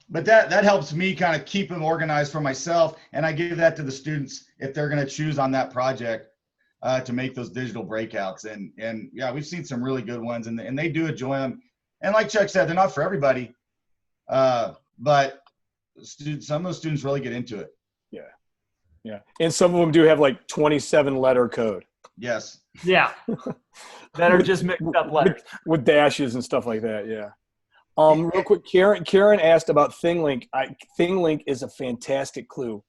But that helps me kind of keep them organized for myself, and I give that to the students if they're going to choose on that project to make those digital breakouts. And yeah, we've seen some really good ones, and they do enjoy them. And like Chuck said, they're not for everybody, but some of those students really get into it. Yeah, and some of them do have like 27-letter code. Yes. Yeah. That are just mixed up letters with dashes and stuff like that. Yeah. Real quick, Karen asked about ThingLink. ThingLink is a fantastic clue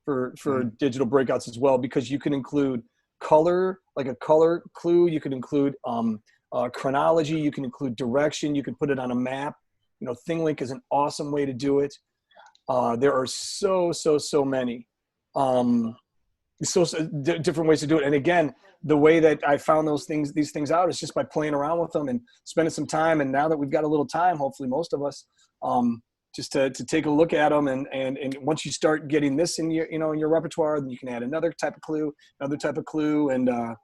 for digital breakouts as well, because you can include color, like a color clue. You can include chronology. You can include direction. You can put it on a map. ThingLink is an awesome way to do it. There are so many different ways to do it. And again, the way that I found these things out is just by playing around with them and spending some time. And now that we've got a little time, hopefully most of us, just to take a look at them. And once you start getting this in your, in your repertoire, then you can add another type of clue. And I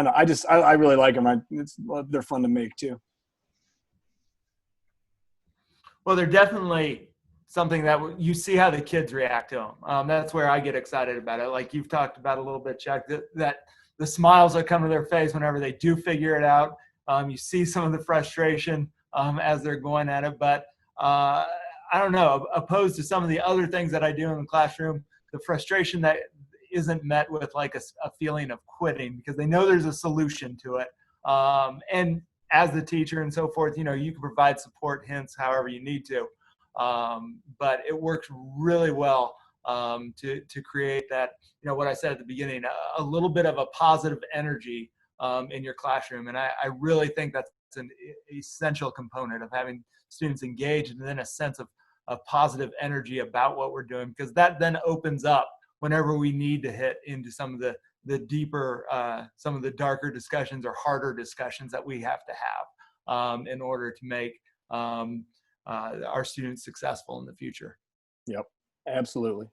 don't know, I really like them. They're fun to make too. Well, they're definitely something that you see how the kids react to them. That's where I get excited about it. Like you've talked about a little bit, Chuck, that the smiles that come to their face whenever they do figure it out. You see some of the frustration as they're going at it. But I don't know, opposed to some of the other things that I do in the classroom, the frustration that isn't met with like a feeling of quitting, because they know there's a solution to it. And as the teacher and so forth, you can provide support, hints, however you need to. But it works really well to create that, what I said at the beginning, a little bit of a positive energy in your classroom. And I really think that's an essential component of having students engaged, and then a sense of positive energy about what we're doing, because that then opens up whenever we need to hit into some of the deeper, some of the darker discussions or harder discussions that we have to have in order to make our students successful in the future. Yep, absolutely.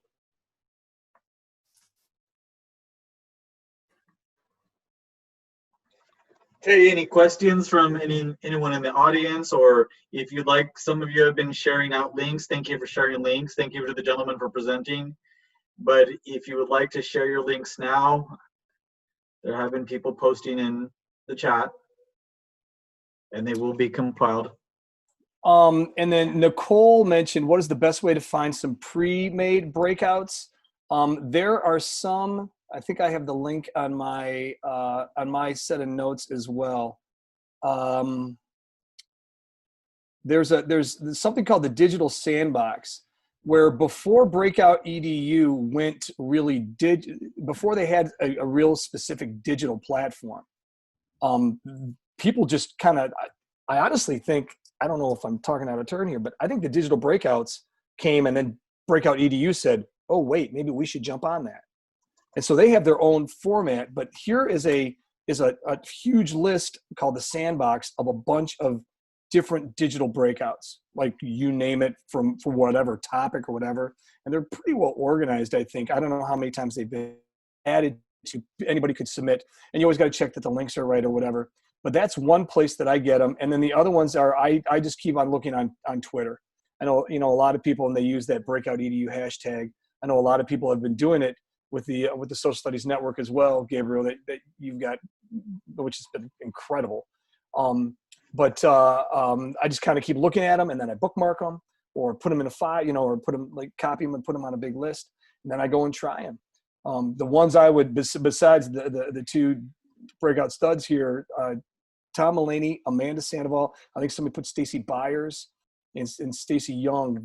Hey, any questions from anyone in the audience? Or if you'd like, some of you have been sharing out links. Thank you for sharing links. Thank you to the gentleman for presenting. But if you would like to share your links now, there have been people posting in the chat, and they will be compiled. And then Nicole mentioned, what is the best way to find some pre-made breakouts? There are some, I think I have the link on my set of notes as well. There's something called the Digital Sandbox, where before Breakout EDU went really before they had a real specific digital platform, people just kind of, I honestly think, I don't know if I'm talking out of turn here, but I think the digital breakouts came, and then Breakout EDU said, oh, wait, maybe we should jump on that. And so they have their own format, but here is a huge list called the Sandbox of a bunch of different digital breakouts, like you name it, for whatever topic or whatever. And they're pretty well organized, I think. I don't know how many times they've been added anybody could submit, and you always got to check that the links are right or whatever. But that's one place that I get them. And then the other ones are, I just keep on looking on Twitter. I know, a lot of people, and they use that Breakout EDU hashtag. I know a lot of people have been doing it with the Social Studies Network as well, Gabriel, that you've got, which has been incredible. But I just kind of keep looking at them, and then I bookmark them or put them in a file, or put them, like, copy them and put them on a big list. And then I go and try them. The ones I would, besides the two Breakout studs here, Tom Mulaney, Amanda Sandoval, I think somebody put Stacy Byers and Stacy Young.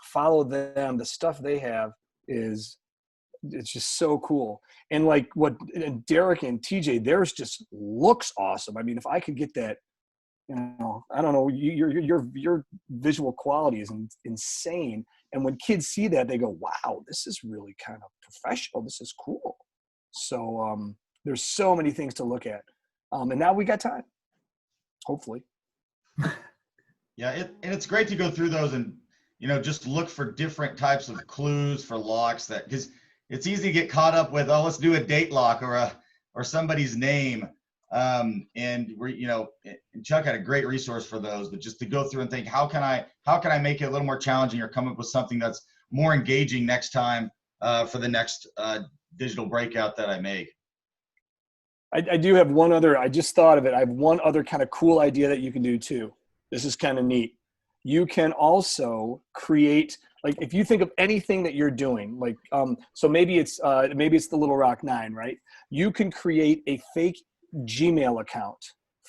Follow them. The stuff they have it's just so cool. And like and Derek and TJ, theirs just looks awesome. I mean, if I could get that, I don't know, your visual quality is insane. And when kids see that, they go, wow, this is really kind of professional. This is cool. So there's so many things to look at. And now we got time, hopefully. Yeah, and it's great to go through those and, just look for different types of clues for locks, because it's easy to get caught up with, let's do a date lock or somebody's name. And and Chuck had a great resource for those, but just to go through and think, how can I make it a little more challenging or come up with something that's more engaging next time for the next digital breakout that I make. I do have one other, I just thought of it. I have one other kind of cool idea that you can do too. This is kind of neat. You can also create, like, if you think of anything that you're doing, like, so maybe it's the Little Rock 9, right? You can create a fake Gmail account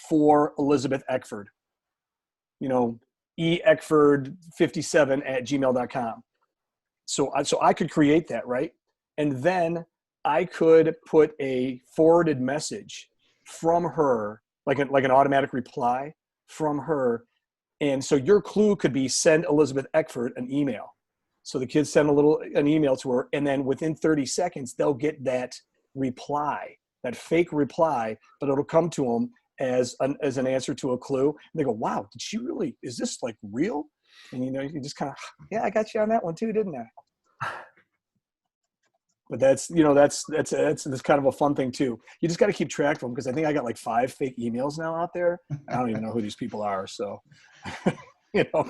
for Elizabeth Eckford, eeckford57@gmail.com. So I could create that, right? And then I could put a forwarded message from her, like an automatic reply from her. And so your clue could be send Elizabeth Eckford an email. So the kids send an email to her, and then within 30 seconds, they'll get that reply, that fake reply, but it'll come to them as an answer to a clue. And they go, wow, did she really, is this like real? And you just kind of, yeah, I got you on that one too, didn't I? But that's kind of a fun thing too. You just got to keep track of them, because I think I got like 5 fake emails now out there. I don't even know who these people are. So,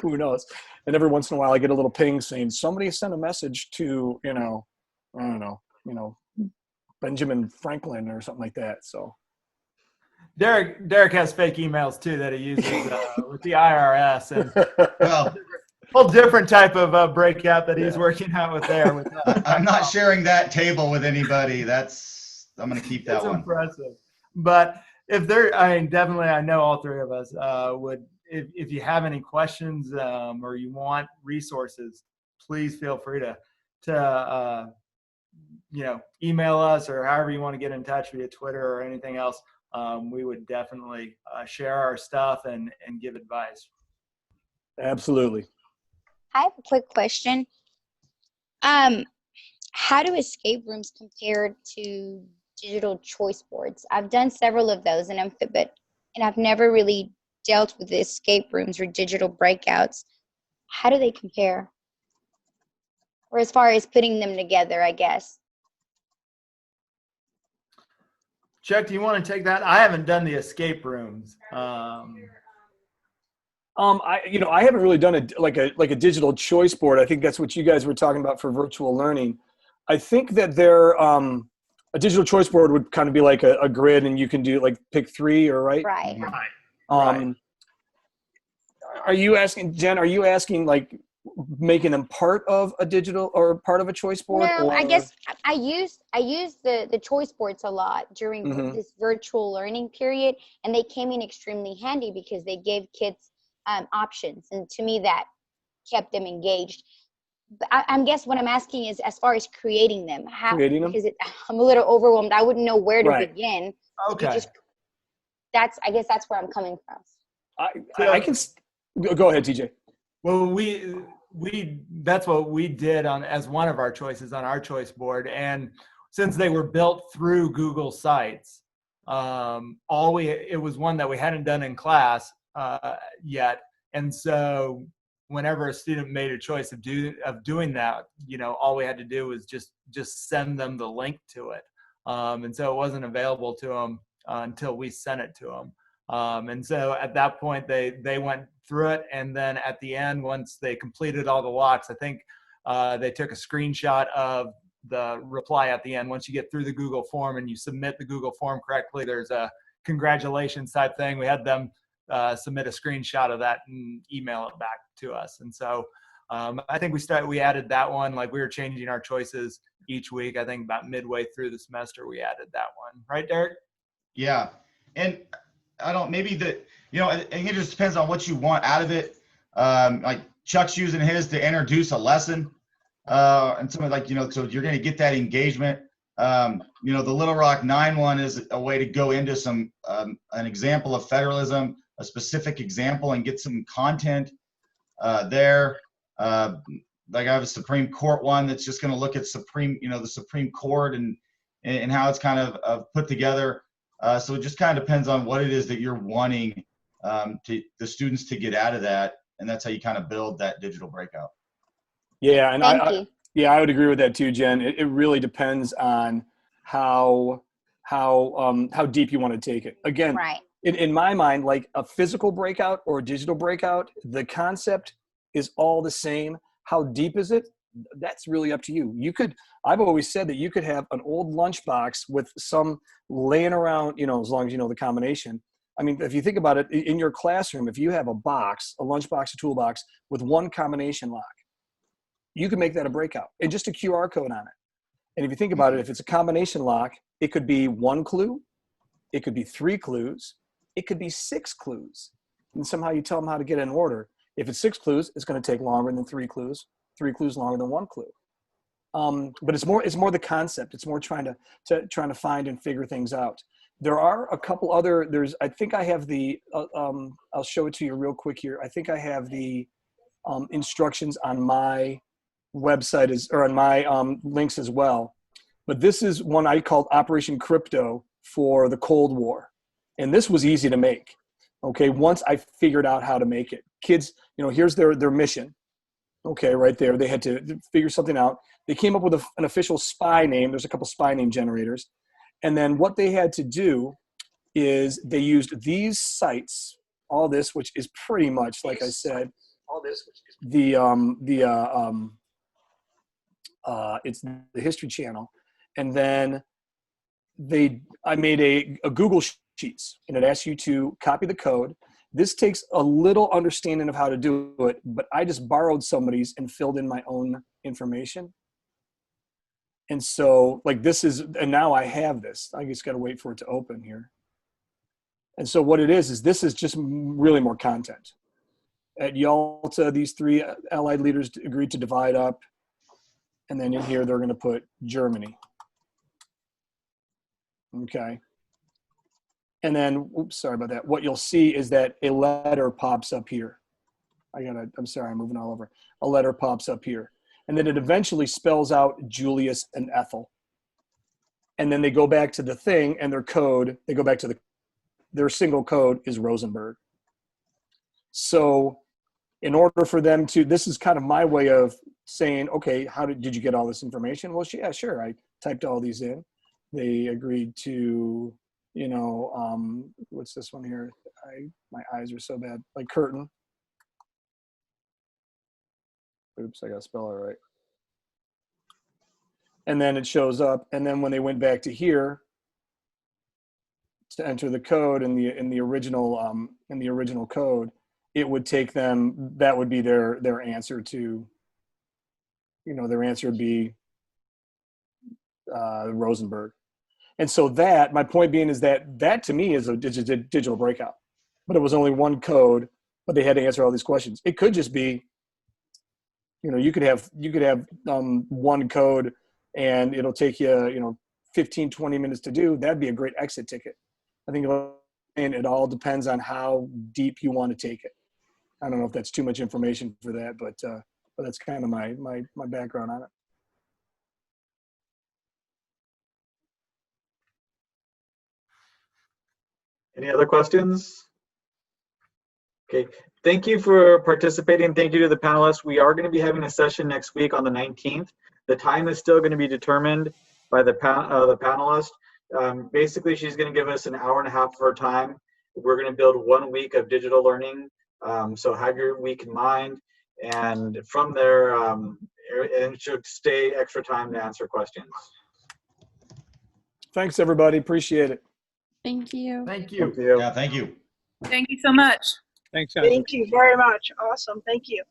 who knows? And every once in a while I get a little ping saying somebody sent a message to, I don't know, Benjamin Franklin or something like that. So Derek has fake emails too that he uses with the IRS, and Well, whole different type of breakout that he's working out with there. I'm not sharing that table with anybody. I'm going to keep that It's one. impressive. But definitely, I know all three of us would. If you have any questions or you want resources, please feel free to email us, or however you want to get in touch via Twitter or anything else. We would definitely share our stuff and give advice. Absolutely. I have a quick question. How do escape rooms compare to digital choice boards? I've done several of those, and I've never really dealt with the escape rooms or digital breakouts. How do they compare? Or as far as putting them together, I guess. Chuck, do you want to take that? I haven't done the escape rooms. I haven't really done a digital choice board. I think that's what you guys were talking about for virtual learning. I think that a digital choice board would kind of be like a grid, and you can do like pick 3, or right? Right. Right. Are you asking, Jen? Are you asking like making them part of a digital or part of a choice board? No, or? I guess I used the choice boards a lot during this virtual learning period, and they came in extremely handy because they gave kids options, and to me that kept them engaged. But I guess what I'm asking is, as far as creating them, because I'm a little overwhelmed. I wouldn't know where to begin. Okay. I guess that's where I'm coming from. I can go ahead, TJ. Well, that's what we did as one of our choices on our choice board, and since they were built through Google Sites, it was one that we hadn't done in class yet, and so whenever a student made a choice of doing that, all we had to do was just send them the link to it. And so it wasn't available to them until we sent it to them. And so at that point, they went through it. And then at the end, once they completed all the locks, I think they took a screenshot of the reply at the end. Once you get through the Google form and you submit the Google form correctly, there's a congratulations type thing. We had them submit a screenshot of that and email it back to us. And so I think we added that one, like we were changing our choices each week. I think about midway through the semester, we added that one. Right, Derek? Yeah. And maybe I think it just depends on what you want out of it. Like Chuck's using his to introduce a lesson. And something like, so you're going to get that engagement. The Little Rock 9 one is a way to go into some, an example of federalism, a specific example, and get some content there. Like I have a Supreme Court one that's just going to look at the Supreme Court and how it's kind of put together. So it just kind of depends on what it is that you're wanting the students to get out of that. And that's how you kind of build that digital breakout. Yeah. And I would agree with that too, Jen. It really depends on how deep you want to take it. Again, right. In my mind, like a physical breakout or a digital breakout, the concept is all the same. How deep is it? That's really up to you. I've always said that you could have an old lunchbox with some laying around, as long as you know the combination. I mean, if you think about it in your classroom, if you have a lunchbox, a toolbox with one combination lock, you can make that a breakout and just a QR code on it. And if you think about it, if it's a combination lock, it could be 1 clue, it could be 3 clues, it could be 6 clues. And somehow you tell them how to get in order. If it's 6 clues, it's going to take longer than 3 clues. 3 clues longer than 1 clue. But it's more the concept. It's more trying to find and figure things out. There are a couple other. I think I have the. I'll show it to you real quick here. I think I have the instructions on my website or on my links as well. But this is one I called Operation Crypto for the Cold War, and this was easy to make. Okay, once I figured out how to make it, kids, here's their mission. Okay, right there. They had to figure something out. They came up with an official spy name. There's a couple spy name generators. And then what they had to do is they used these sites, all this, which is pretty much, like I said, it's the History Channel. And then I made a Google Sheets, and it asks you to copy the code. This takes a little understanding of how to do it, but I just borrowed somebody's and filled in my own information. And so and now I have this. I just got to wait for it to open here. And so what it is this is just really more content. At Yalta, these 3 allied leaders agreed to divide up. And then in here, they're going to put Germany. Okay. And then, oops, sorry about that. What you'll see is that a letter pops up here. I'm sorry, I'm moving all over. A letter pops up here. And then it eventually spells out Julius and Ethel. And then they go back to the thing and their code, they go back to their single code is Rosenberg. So in order for them this is kind of my way of saying, okay, did you get all this information? Well, yeah, sure. I typed all these in. They agreed to, what's this one here? My eyes are so bad. Like curtain. Oops, I got to spell it right. And then it shows up. And then when they went back to here to enter the code in the original code, it would take them. That would be their answer to. Their answer would be Rosenberg. And so my point being is that to me is a digital breakout, but it was only one code, but they had to answer all these questions. It could just be, you could have one code and it'll take you, 15, 20 minutes to do. That'd be a great exit ticket. I think it all depends on how deep you want to take it. I don't know if that's too much information for that, but that's kind of my background on it. Any other questions? Okay, thank you for participating. Thank you to the panelists. We are going to be having a session next week on the 19th. The time is still going to be determined. by the panelist. Basically, she's going to give us an hour and a half of her time. We're going to build 1 week of digital learning. So have your week in mind, and from there, and should stay extra time to answer questions. Thanks, everybody. Appreciate it. Thank you. Thank you. Thank you. Yeah, thank you. Thank you so much. Thanks, guys. Thank you very much. Awesome. Thank you.